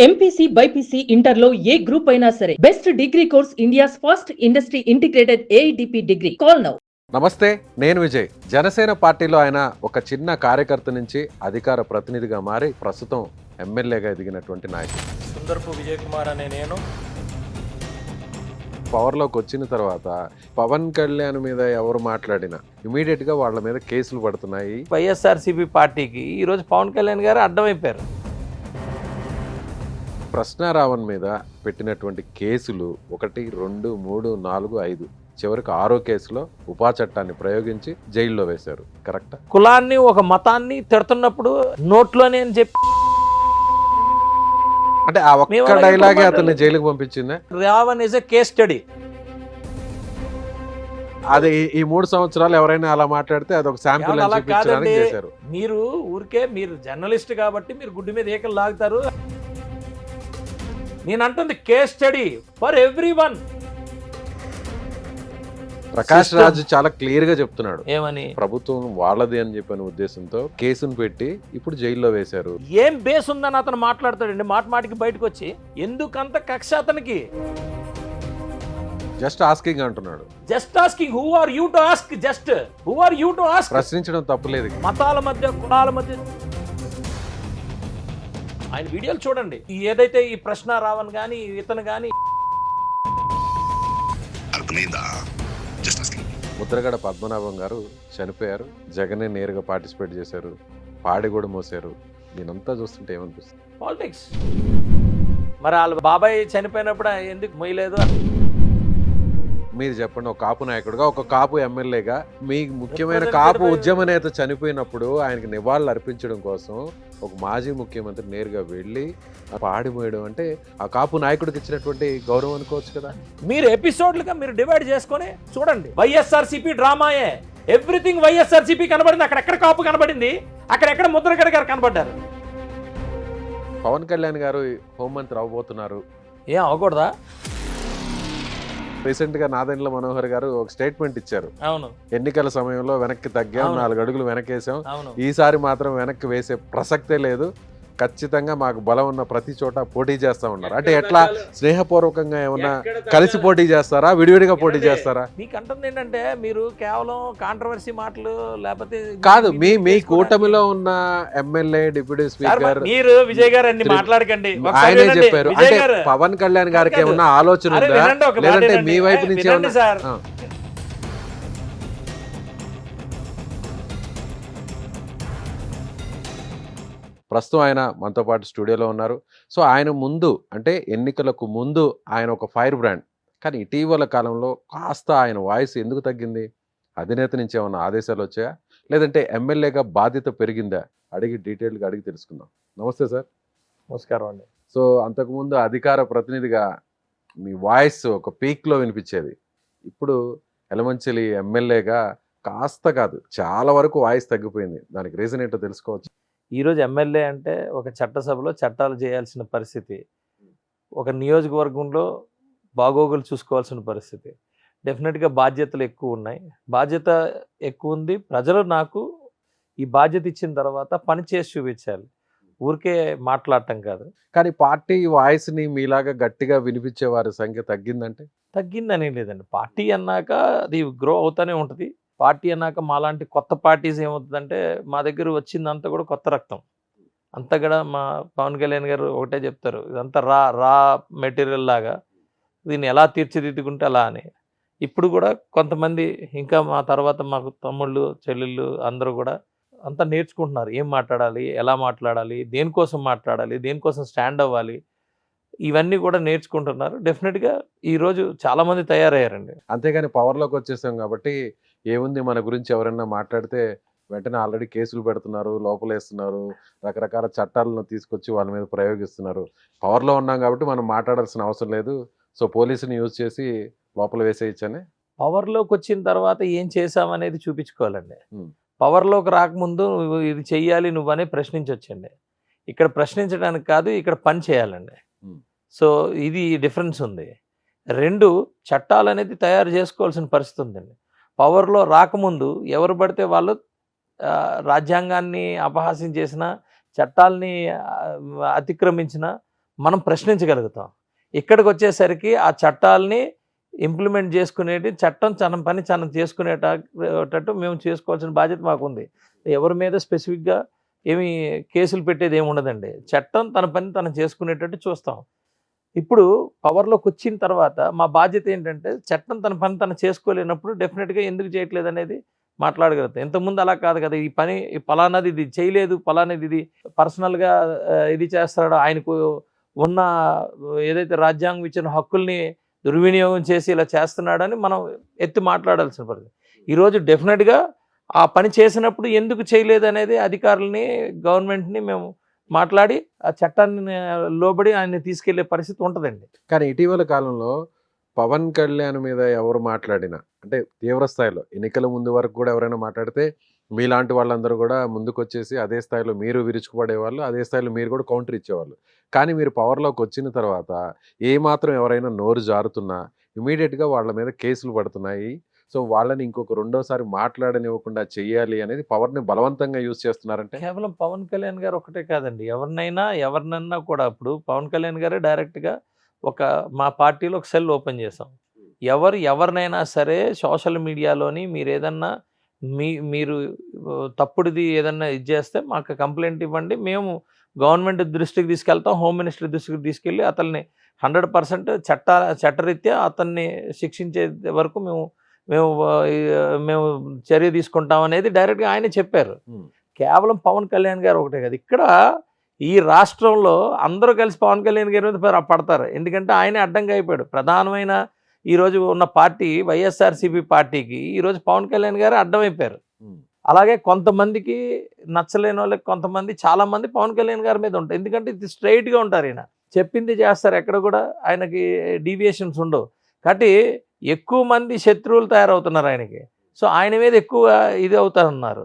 MPC BiPC ఇంటర్లో ఏ group అయినా సరే best degree course India's first industry integrated AIDP degree. Call now. నమస్తే, నేను విజయ్. జనసేన పార్టీలో ఆయన ఒక చిన్న కార్యకర్త నుంచి అధికార ప్రతినిధిగా మారి ప్రస్తుతం ఎమ్మెల్యేగా ఎదిగినటువంటి నాయకుడు. సుందర్పు విజయ్ కుమార్ అనే నేను పవర్లోకి వచ్చిన తర్వాత పవన్ కళ్యాణ్ మీద ఎవరు మాట్లాడినా ఇమీడియట్ గా వాళ్ళ మీద కేసులు పడుతున్నాయి. వైఎస్ఆర్సీపీ పార్టీకి ఈరోజు పవన్ కళ్యాణ్ గారు అడ్డమైపోయారు. ప్రశ్నారావణ్ మీద పెట్టినటువంటి కేసులు 1, 2, 3, 4, 5 చివరికి 6వ కేసులో ఉపా చట్టాన్ని ప్రయోగించి జైల్లో వేశారు. కరెక్టా? కులాన్ని ఒక మతాన్ని తిడుతున్నప్పుడు నోట్లోనే అని చెప్పి అంటే ఆ ఒక్క డైలాగే అతన్ని జైలుకి పంపించిందా? Ravan is a case study. అది ఈ 3 సంవత్సరాలు ఎవరైనా అలా మాట్లాడితే అది ఒక శాంపిల్ అని చూపించడానికి చేశారు. మీరు ఊరికే మీరు జర్నలిస్ట్ కాబట్టి మీరు గుడ్డి మీద ఏకలు లాగుతారు. నేను అంటుంది case study for everyone. Prakash Raj చాలా క్లియర్ గా చెప్తున్నాడు, ఏమని? ప్రభుత్వం వాళ్ళది అని చెప్పిన ఉద్దేశంతో కేసును పెట్టి ఇప్పుడు జైల్లో వేశారు. ఏం బేస్ ఉందని అతను మాట్లాడతాడండి మాటికి బయటకు వచ్చి. ఎందుకంత కక్ష అతనికి? జస్ట్ ఆస్కింగ్ అంటున్నాడు. Just asking. Who are you to ask? Just who are you to ask? ప్రశ్నించడం తప్పులేదు. మతాల మధ్య, కులాల మధ్య ఆయన వీడియోలు చూడండి. ఏదైతే ఈ ప్రశ్న రావణ్ గాని ఇతను గాని ముద్రగడ పద్మనాభం గారు చనిపోయారు. జగనే నేరుగా పార్టిసిపేట్ చేశారు, పాడి కూడా మోసారు. దీనంతా చూస్తుంటే ఏమనిపిస్తుంది? పాలిటిక్స్. మరి వాళ్ళ బాబాయ్ చనిపోయినప్పుడు ఎందుకు మొయ్యలేదు? మీరు చెప్పండి, ఒక కాపు నాయకుడుగా, ఒక కాపు ఎమ్మెల్యేగా, మీ ముఖ్యమైన కాపు ఉద్యమ నేత చనిపోయినప్పుడు ఆయనకి నివాళులు అర్పించడం కోసం ఒక మాజీ ముఖ్యమంత్రి నేరుగా వెళ్ళి పాడిపోయడం అంటే ఆ కాపు నాయకుడికి ఇచ్చినటువంటి గౌరవం అనుకోవచ్చు కదా. మీరు ఎపిసోడ్లుగా మీరు డివైడ్ చేసుకొని చూడండి. వైఎస్ఆర్సీపీ డ్రామాయే. ఎవ్రీథింగ్ వైఎస్ఆర్సీపీ కనబడింది. అక్కడెక్కడ కాపు కనబడింది, అక్కడెక్కడ ముద్రగడ గారు కనబడ్డారు. పవన్ కళ్యాణ్ గారు హోంమంత్రి అవ్వబోతున్నారు. ఏం అవ్వకూడదా? రీసెంట్ గా నాదెండ్ల మనోహర్ గారు ఒక స్టేట్మెంట్ ఇచ్చారు. అవును, ఎన్నికల సమయంలో వెనక్కి తగ్గాం, 4 అడుగులు వెనకేసాం, అవును, ఈసారి మాత్రం వెనక్కి వేసే ప్రసక్తే లేదు, ఖచ్చితంగా మాకు బలం ఉన్న ప్రతి చోట పోటీ చేస్తా ఉన్నారు. అంటే ఎట్లా, స్నేహపూర్వకంగా ఏమన్నా కలిసి పోటీ చేస్తారా, విడివిడిగా పోటీ చేస్తారా? మీకు అంటుంది ఏంటంటే మీరు కేవలం కాంట్రవర్సీ మాటలు లేకపోతే కాదు, మీ కూటమిలో ఉన్న ఎమ్మెల్యే, డిప్యూటీ స్పీకర్ మీరు విజయ్ గారు అన్ని మాట్లాడకండి. ఆయనే చెప్పారు. అంటే పవన్ కళ్యాణ్ గారికి ఏమన్నా ఆలోచన ఉందా, లేదంటే మీ వైపు నుంచి ఏమన్నా? ప్రస్తుతం ఆయన మనతో పాటు స్టూడియోలో ఉన్నారు. సో ఆయన ముందు, అంటే ఎన్నికలకు ముందు ఆయన ఒక ఫైర్ బ్రాండ్, కానీ ఇటీవల కాలంలో కాస్త ఆయన వాయిస్ ఎందుకు తగ్గింది? అధినేత నుంచి ఏమన్నా ఆదేశాలు వచ్చాయా, లేదంటే ఎమ్మెల్యేగా బాధ్యత పెరిగిందా? డీటెయిల్గా అడిగి తెలుసుకుందాం. నమస్తే సార్. నమస్కారం అండి. సో అంతకుముందు అధికార ప్రతినిధిగా మీ వాయిస్ ఒక పీక్లో వినిపించేది, ఇప్పుడు ఎలమంచిలి ఎమ్మెల్యేగా కాస్త కాదు చాలా వరకు వాయిస్ తగ్గిపోయింది. దానికి రీజన్ ఏంటో తెలుసుకోవచ్చు? ఈరోజు ఎమ్మెల్యే అంటే ఒక చట్టసభలో చట్టాలు చేయాల్సిన పరిస్థితి, ఒక నియోజకవర్గంలో బాగోగులు చూసుకోవాల్సిన పరిస్థితి. డెఫినెట్గా బాధ్యతలు ఎక్కువ ఉన్నాయి. బాధ్యత ఎక్కువ ఉంది. ప్రజలు నాకు ఈ బాధ్యత ఇచ్చిన తర్వాత పని చేసి చూపించాలి, ఊరికే మాట్లాడటం కాదు. కానీ పార్టీ వాయిస్ని మీలాగా గట్టిగా వినిపించే వారి సంఖ్య తగ్గిందంటే? తగ్గిందని లేదండి. పార్టీ అన్నాక అది గ్రో అవుతూనే ఉంటుంది. పార్టీ అన్నాక మాలాంటి కొత్త పార్టీస్ ఏమవుతుందంటే మా దగ్గర వచ్చిందంతా కూడా కొత్త రక్తం. అంతా కూడా మా పవన్ కళ్యాణ్ గారు ఒకటే చెప్తారు, ఇదంతా రా మెటీరియల్ లాగా, దీన్ని ఎలా తీర్చిదిద్దుకుంటే అలా అని. ఇప్పుడు కూడా కొంతమంది ఇంకా మా తర్వాత మాకు తమ్ముళ్ళు, చెల్లెళ్ళు అందరూ కూడా అంతా నేర్చుకుంటున్నారు. ఏం మాట్లాడాలి, ఎలా మాట్లాడాలి, దేనికోసం మాట్లాడాలి, దేనికోసం స్టాండ్ అవ్వాలి, ఇవన్నీ కూడా నేర్చుకుంటున్నారు. డెఫినెట్గా ఈరోజు చాలామంది తయారయ్యారండి. అంతేగాని పవర్లోకి వచ్చేసాం కాబట్టి ఏముంది, మన గురించి ఎవరైనా మాట్లాడితే వెంటనే ఆల్రెడీ కేసులు పెడుతున్నారు, లోపలేస్తున్నారు, రకరకాల చట్టాలను తీసుకొచ్చి వాళ్ళ మీద ప్రయోగిస్తున్నారు. పవర్లో ఉన్నాం కాబట్టి మనం మాట్లాడాల్సిన అవసరం లేదు, సో పోలీసుని యూజ్ చేసి లోపల వేసేయచ్చని. పవర్లోకి వచ్చిన తర్వాత ఏం చేసామనేది చూపించుకోవాలండి. పవర్లోకి రాకముందు నువ్వు ఇది చెయ్యాలి నువ్వనే ప్రశ్నించవచ్చండి. ఇక్కడ ప్రశ్నించడానికి కాదు, ఇక్కడ పని చేయాలండి. సో ఇది డిఫరెన్స్ ఉంది. 2 చట్టాలు అనేది తయారు చేసుకోవాల్సిన పరిస్థితి ఉందండి. పవర్లో రాకముందు ఎవరు పడితే వాళ్ళు రాజ్యాంగాన్ని అపహాస్యం చేసిన, చట్టాలని అతిక్రమించిన మనం ప్రశ్నించగలుగుతాం. ఇక్కడికి వచ్చేసరికి ఆ చట్టాలని ఇంప్లిమెంట్ చేసుకునేటి చట్టం తన పని తనం చేసుకునేటట్టు మేము చేసుకోవాల్సిన బాధ్యత మాకుంది. ఎవరి మీద స్పెసిఫిక్గా ఏమి కేసులు పెట్టేది ఏమి ఉండదండి. చట్టం తన పని తను చేసుకునేటట్టు చూస్తాం. ఇప్పుడు పవర్లోకి వచ్చిన తర్వాత మా బాధ్యత ఏంటంటే చట్టం తన పని తను చేసుకోలేనప్పుడు డెఫినెట్గా ఎందుకు చేయట్లేదు అనేది మాట్లాడగలుగుతాం. ఇంతకుముందు అలా కాదు కదా, ఈ పని పలానాది ఇది చేయలేదు, పలానాది ఇది పర్సనల్గా ఇది చేస్తాడో, ఆయనకు ఉన్న ఏదైతే రాజ్యాంగం ఇచ్చిన హక్కుల్ని దుర్వినియోగం చేసి ఇలా చేస్తున్నాడని మనం ఎత్తి మాట్లాడాల్సిన పరిస్థితి. ఈరోజు డెఫినెట్గా ఆ పని చేసినప్పుడు ఎందుకు చేయలేదు అనేది అధికారులని, గవర్నమెంట్ని మేము మాట్లాడి ఆ చట్టాన్ని లోబడి ఆయన్ని తీసుకెళ్లే పరిస్థితి ఉంటుందండి. కానీ ఇటీవల కాలంలో పవన్ కళ్యాణ్ మీద ఎవరు మాట్లాడినా అంటే తీవ్ర స్థాయిలో ఎన్నికల ముందు వరకు కూడా ఎవరైనా మాట్లాడితే మీలాంటి వాళ్ళందరూ కూడా ముందుకొచ్చేసి అదే స్థాయిలో మీరు విరుచుకుపడేవాళ్ళు, అదే స్థాయిలో మీరు కూడా కౌంటర్ ఇచ్చేవాళ్ళు. కానీ మీరు పవర్లోకి వచ్చిన తర్వాత ఏమాత్రం ఎవరైనా నోరు జారుతున్నా ఇమీడియట్గా వాళ్ళ మీద కేసులు పడుతున్నాయి. సో వాళ్ళని ఇంకొక రెండోసారి మాట్లాడనివ్వకుండా చెయ్యాలి అనేది పవర్ని బలవంతంగా యూజ్ చేస్తున్నారంటే కేవలం పవన్ కళ్యాణ్ గారు ఒకటే కాదండి, ఎవరినన్నా కూడా ఇప్పుడు పవన్ కళ్యాణ్ గారే డైరెక్ట్గా మా పార్టీలో ఒక సెల్ ఓపెన్ చేసాం. ఎవరినైనా సరే సోషల్ మీడియాలోని మీరు ఏదన్నా మీరు తప్పుడుది ఏదన్నా ఇది చేస్తే మాకు కంప్లైంట్ ఇవ్వండి, మేము గవర్నమెంట్ దృష్టికి తీసుకెళ్తాం, హోమ్ మినిస్టర్ దృష్టికి తీసుకెళ్ళి అతన్ని 100% చట్టరీత్యా అతన్ని శిక్షించే వరకు మేము చర్య తీసుకుంటాం అనేది డైరెక్ట్గా ఆయనే చెప్పారు. కేవలం పవన్ కళ్యాణ్ గారు ఒకటే కదా, ఇక్కడ ఈ రాష్ట్రంలో అందరూ కలిసి పవన్ కళ్యాణ్ గారి మీద పడతారు. ఎందుకంటే ఆయనే అడ్డంగా అయిపోయాడు. ప్రధానమైన ఈరోజు ఉన్న పార్టీ వైఎస్ఆర్సీపీ పార్టీకి ఈరోజు పవన్ కళ్యాణ్ గారు అడ్డమైపోయారు. అలాగే కొంతమందికి నచ్చలేని వాళ్ళకి కొంతమంది చాలామంది పవన్ కళ్యాణ్ గారి మీద ఉంటారు. ఎందుకంటే ఇది స్ట్రైట్గా ఉంటారు, ఈయన చెప్పింది చేస్తారు, ఎక్కడ కూడా ఆయనకి డీవియేషన్స్ ఉండవు. కాబట్టి ఎక్కువ మంది శత్రువులు తయారవుతున్నారు ఆయనకి. సో ఆయన మీద ఎక్కువ ఇది అవుతారన్నారు.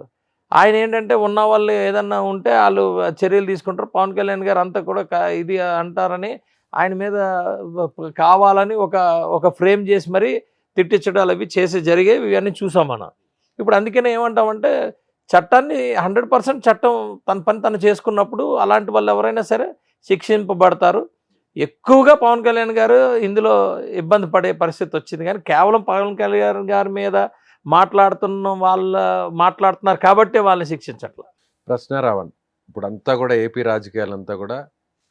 ఆయన ఏంటంటే ఉన్న వాళ్ళు ఏదన్నా ఉంటే వాళ్ళు చర్యలు తీసుకుంటారు. పవన్ కళ్యాణ్ గారు అంతా కూడా ఇది అంటారని ఆయన మీద కావాలని ఒక ఫ్రేమ్ చేసి మరీ తిట్టించడాలు అవి చేసి జరిగేవి ఇవన్నీ చూసాం మనం. ఇప్పుడు అందుకనే ఏమంటామంటే చట్టాన్ని 100% చట్టం తన పని తను చేసుకున్నప్పుడు అలాంటి వాళ్ళు ఎవరైనా సరే శిక్షింపబడతారు. ఎక్కువగా పవన్ కళ్యాణ్ గారు ఇందులో ఇబ్బంది పడే పరిస్థితి వచ్చింది. కానీ కేవలం పవన్ కళ్యాణ్ గారి మీద మాట్లాడుతున్నారు కాబట్టి వాళ్ళని శిక్షించట్ల. ప్రశ్న రావణ్ ఇప్పుడు అంతా కూడా ఏపీ రాజకీయాలంతా కూడా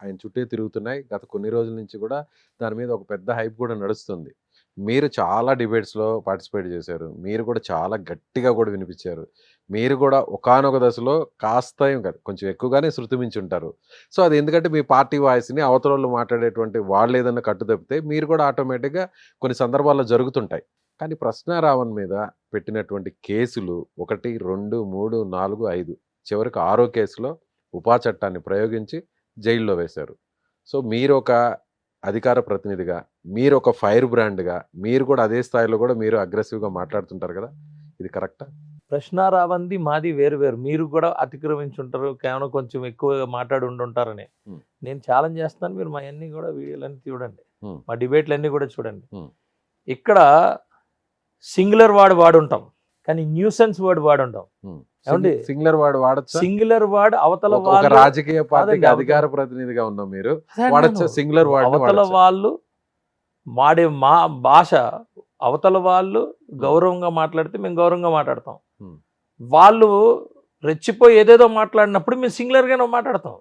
ఆయన చుట్టే తిరుగుతున్నాయి. గత కొన్ని రోజుల నుంచి కూడా దాని మీద ఒక పెద్ద హైప్ కూడా నడుస్తుంది. మీరు చాలా డిబేట్స్లో పార్టిసిపేట్ చేశారు, మీరు కూడా చాలా గట్టిగా కూడా వినిపించారు. మీరు కూడా ఒకానొక దశలో కాస్త ఏం కాదు కొంచెం ఎక్కువగానే శృతిమించి ఉంటారు. సో అది ఎందుకంటే మీ పార్టీ వాయిస్ని అవతల మాట్లాడేటువంటి వాళ్ళు ఏదన్నా కట్టు తప్పితే మీరు కూడా ఆటోమేటిక్గా కొన్ని సందర్భాల్లో జరుగుతుంటాయి. కానీ ప్రశ్న రావణ్ మీద పెట్టినటువంటి కేసులు 1, 2, 3, 4, 5 చివరికి 6వ కేసులో ఉపా చట్టాన్ని ప్రయోగించి జైల్లో వేశారు. సో మీరు ఒక అధికార ప్రతినిధిగా, మీరు ఒక ఫైర్ బ్రాండ్గా, మీరు కూడా అదే స్థాయిలో కూడా మీరు అగ్రెసివ్గా మాట్లాడుతుంటారు కదా, ఇది కరెక్టా? ప్రశ్న రావంది మాది వేరు వేరు. మీరు కూడా అతిక్రమించుంటారు, కేవలం కొంచెం ఎక్కువగా మాట్లాడి ఉండుంటారని. నేను ఛాలెంజ్ చేస్తాను, మీరు మా అన్నీ కూడా వీడియోలన్నీ చూడండి, మా డిబేట్లన్నీ కూడా చూడండి. ఇక్కడ సింగులర్ వర్డ్ వాడుంటాం కానీ న్యూసెన్స్ వర్డ్ వాడుంటాం. సింగులర్ వర్డ్ వాడచ్చు. సింగులర్ వర్డ్ అవతల ఒక రాజకీయ పార్టీకి అధికార ప్రతినిధిగా ఉన్నాం, మీరు వాడచ్చు సింగులర్ వర్డ్. అవతల వాళ్ళు వాడే మా భాష అవతల వాళ్ళు గౌరవంగా మాట్లాడితే మేము గౌరవంగా మాట్లాడతాం. వాళ్ళు రెచ్చిపోయి ఏదేదో మాట్లాడినప్పుడు మేము సింగులర్గానే మాట్లాడతాం.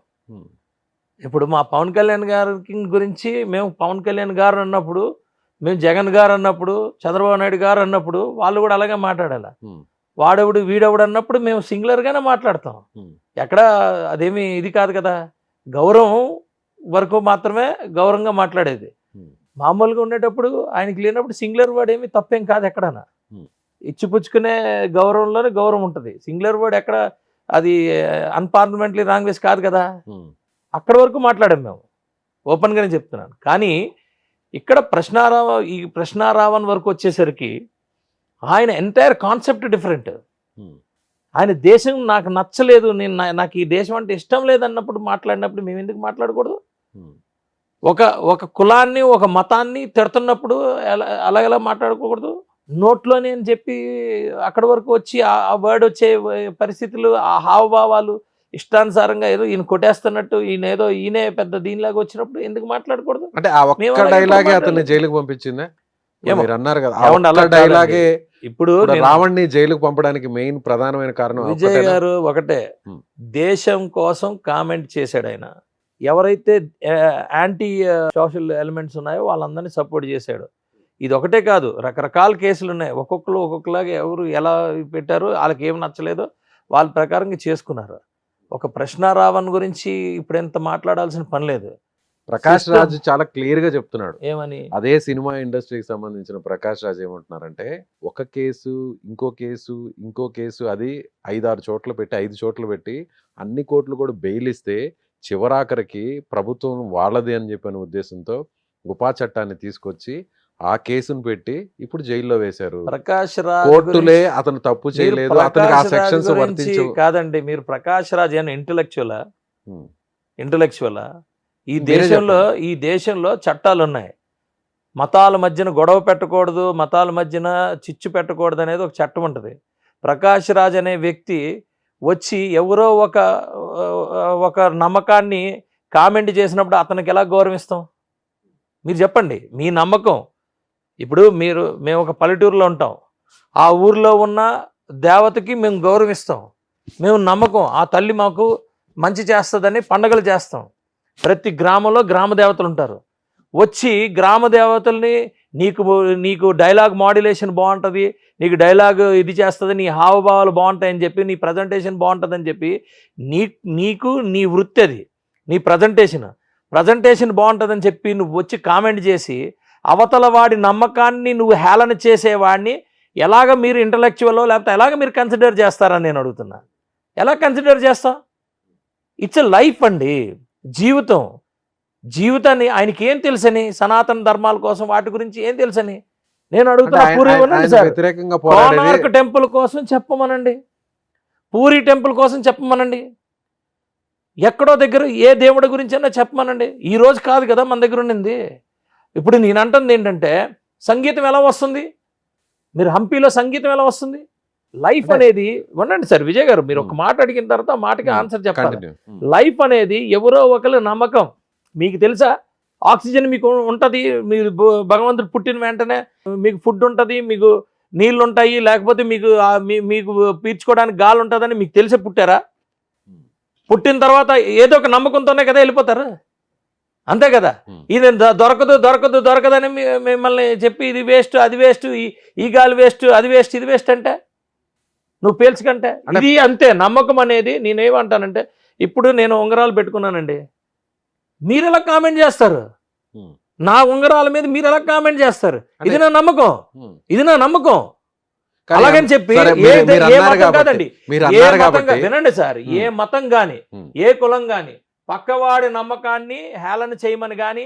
ఇప్పుడు మా పవన్ కళ్యాణ్ గారి గురించి మేము పవన్ కళ్యాణ్ గారు అన్నప్పుడు, మేము జగన్ గారు అన్నప్పుడు, చంద్రబాబు నాయుడు గారు అన్నప్పుడు వాళ్ళు కూడా అలాగే మాట్లాడాలి. వాడెవడు వీడెవడు అన్నప్పుడు మేము సింగులర్గానే మాట్లాడతాం. ఎక్కడ అదేమి ఇది కాదు కదా, గౌరవం వరకు మాత్రమే గౌరవంగా మాట్లాడేది. మామూలుగా ఉండేటప్పుడు ఆయనకి లేనప్పుడు సింగులర్ వర్డ్ ఏమి తప్పేం కాదు. ఎక్కడన్నా ఇచ్చిపుచ్చుకునే గౌరవంలోనే గౌరవం ఉంటుంది. సింగులర్ వర్డ్ ఎక్కడ అది అన్పార్లమెంటరీ లాంగ్వేజ్ కాదు కదా. అక్కడ వరకు మాట్లాడాం మేము, ఓపెన్గానే చెప్తున్నాను. కానీ ఇక్కడ ప్రశ్నారావణ్ వరకు వచ్చేసరికి ఆయన ఎంటైర్ కాన్సెప్ట్ డిఫరెంట్. ఆయన దేశం నాకు నచ్చలేదు, నాకు ఈ దేశం అంటే ఇష్టం లేదన్నప్పుడు మాట్లాడినప్పుడు మేము ఎందుకు మాట్లాడకూడదు? ఒక కులాన్ని ఒక మతాన్ని తిడుతున్నప్పుడు ఎలా మాట్లాడకూడదు? నోట్లోనే అని చెప్పి అక్కడి వరకు వచ్చి ఆ వర్డ్ వచ్చే పరిస్థితులు, ఆ హావభావాలు ఇష్టానుసారంగా ఏదో ఈయన కొట్టేస్తున్నట్టు ఈయనే పెద్ద దీనిలాగా వచ్చినప్పుడు ఎందుకు మాట్లాడకూడదు? అంటే ఆ మేము ఒక్క అలాగే డైలాగే ఇప్పుడు అతన్ని జైలుకి పంపించిందా? ఏమో. మీరు అన్నారు కదా ఆ ఏమండి, ఒక్క అలా కాదండి. డైలాగే ఇప్పుడు నేను- రావణ్ని జైలుకు పంపడానికి మెయిన్ ప్రధానమైన కారణం విజయ్ ఒక్కటేనా? గారు ఒకటే ఉమ్. దేశం కోసం కామెంట్ చేశాడు ఆయన. ఎవరైతే యాంటీ సోషల్ ఎలిమెంట్స్ ఉన్నాయో వాళ్ళందరినీ సపోర్ట్ చేశాడు. ఇది ఒకటే కాదు, రకరకాల కేసులు ఉన్నాయి. ఒక్కొక్కరు ఒక్కొక్కలాగా ఎవరు ఎలా పెట్టారో వాళ్ళకి ఏం నచ్చలేదో వాళ్ళ ప్రకారంగా చేసుకున్నారు. ఒక ప్రశ్న రావణ్ గురించి ఇప్పుడు ఎంత మాట్లాడాల్సిన పని లేదు. ప్రకాష్ System- రాజ్ చాలా క్లియర్ గా చెప్తున్నాడు. ఏమని? అదే సినిమా ఇండస్ట్రీకి సంబంధించిన ప్రకాష్ రాజ్ ఏమంటున్నారంటే ఒక కేసు ఇంకో కేసు అది 5-6 చోట్ల పెట్టి 5 చోట్ల పెట్టి అన్ని కోట్లు కూడా బెయిల్ ఇస్తే చివరాఖరికి ప్రభుత్వం వాళ్ళది అని చెప్పిన ఉద్దేశంతో ఉపా చట్టాన్ని తీసుకొచ్చి ఆ కేసును పెట్టి ఇప్పుడు జైల్లో వేశారు. ప్రకాష్ రాజ్ కోర్టులే గురించి- అతను తప్పు మీరు చేయలేదు, అతనికి ఆ ప్రకాష్ రాజ్ సెక్షన్స్ గురించి వర్తించవు. కాదండి, మీరు ప్రకాష్ రాజ్ అని ఉమ్. ఇంటలెక్చువలా? మీరే ఈ దేశంలో చట్టాలు ఉన్నాయి. మతాల మధ్యన గొడవ పెట్టకూడదు, మతాల మధ్యన చిచ్చు పెట్టకూడదు అనేది ఒక చట్టం ఉంటుంది. ప్రకాష్ రాజ్ అనే వ్యక్తి వచ్చి ఎవరో ఒక నమ్మకాన్ని కామెంట్ చేసినప్పుడు అతనికి ఎలా గౌరవిస్తాం? మీరు చెప్పండి, మీ నమ్మకం. ఇప్పుడు మేము ఒక పల్లెటూరులో ఉంటాం, ఆ ఊర్లో ఉన్న దేవతకి మేము గౌరవిస్తాం, మేము నమ్మకం ఆ తల్లి మాకు మంచి చేస్తుందని పండగలు చేస్తాం. ప్రతి గ్రామంలో గ్రామ దేవతలు ఉంటారు. వచ్చి గ్రామ దేవతల్ని నీకు డైలాగ్ మాడ్యులేషన్ బాగుంటుంది, నీకు డైలాగ్ ఇది చేస్తుంది, నీ హావభావాలు బాగుంటాయని చెప్పి, నీ ప్రజెంటేషన్ బాగుంటుందని చెప్పి, నీకు నీ వృత్తి అది, నీ ప్రజెంటేషన్ బాగుంటుందని చెప్పి నువ్వు వచ్చి కామెంట్ చేసి అవతల వాడి నమ్మకాన్ని నువ్వు హేళన చేసేవాడిని ఎలాగ మీరు ఇంటలెక్చువల్లో లేకపోతే ఎలాగ మీరు కన్సిడర్ చేస్తారని నేను అడుగుతున్నా. ఎలా కన్సిడర్ చేస్తాం? ఇట్స్ ఎ లైఫ్ అండి, జీవితాన్ని ఆయనకి ఏం తెలుసని, సనాతన ధర్మాల కోసం వాటి గురించి ఏం తెలుసని నేను అడుగుతున్నా. పూరి వినండి సార్, వ్యతిరేకంగా కోనార్క్ టెంపుల్ కోసం చెప్పమనండి, పూరి టెంపుల్ కోసం చెప్పమనండి, ఎక్కడో దగ్గర ఏ దేవుడి గురించి అయినా చెప్పమనండి. ఈ రోజు కాదు కదా మన దగ్గర ఉండింది. ఇప్పుడు నేను అంటుంది ఏంటంటే సంగీతం ఎలా వస్తుంది? మీరు హంపీలో సంగీతం ఎలా వస్తుంది? లైఫ్ అనేది ఉండండి సార్ విజయ్ గారు, మీరు ఒక మాట అడిగిన తర్వాత ఆ మాటకి ఆన్సర్ చెప్పాలి. లైఫ్ అనేది ఎవరో ఒకరి నమ్మకం. మీకు తెలుసా, ఆక్సిజన్ మీకు ఉంటుంది, మీరు భగవంతుడు పుట్టిన వెంటనే మీకు ఫుడ్ ఉంటుంది, మీకు నీళ్ళు ఉంటాయి, లేకపోతే మీకు పీల్చుకోవడానికి గాలి ఉంటుందని మీకు తెలిసే పుట్టారా? పుట్టిన తర్వాత ఏదో ఒక నమ్మకంతోనే కదా వెళ్ళిపోతారు, అంతే కదా. ఇది దొరకదని మిమ్మల్ని చెప్పి ఇది వేస్ట్ అది వేస్ట్, ఈ గాలి వేస్ట్ అది వేస్ట్ ఇది వేస్ట్ అంటే నువ్వు పేల్చుకంటే ఇది అంతే. నమ్మకం అనేది నేనేమంటానంటే, ఇప్పుడు నేను ఉంగరాలు పెట్టుకున్నానండి, మీరు ఎలా కామెంట్ చేస్తారు? నా ఉంగరాల మీద మీరు ఎలా కామెంట్ చేస్తారు? ఇది నా నమ్మకం, అలాగని చెప్పి కాదండి, వినండి సార్, ఏ మతం గాని ఏ కులం గాని పక్కవాడి నమ్మకాన్ని హేళన చేయమని కానీ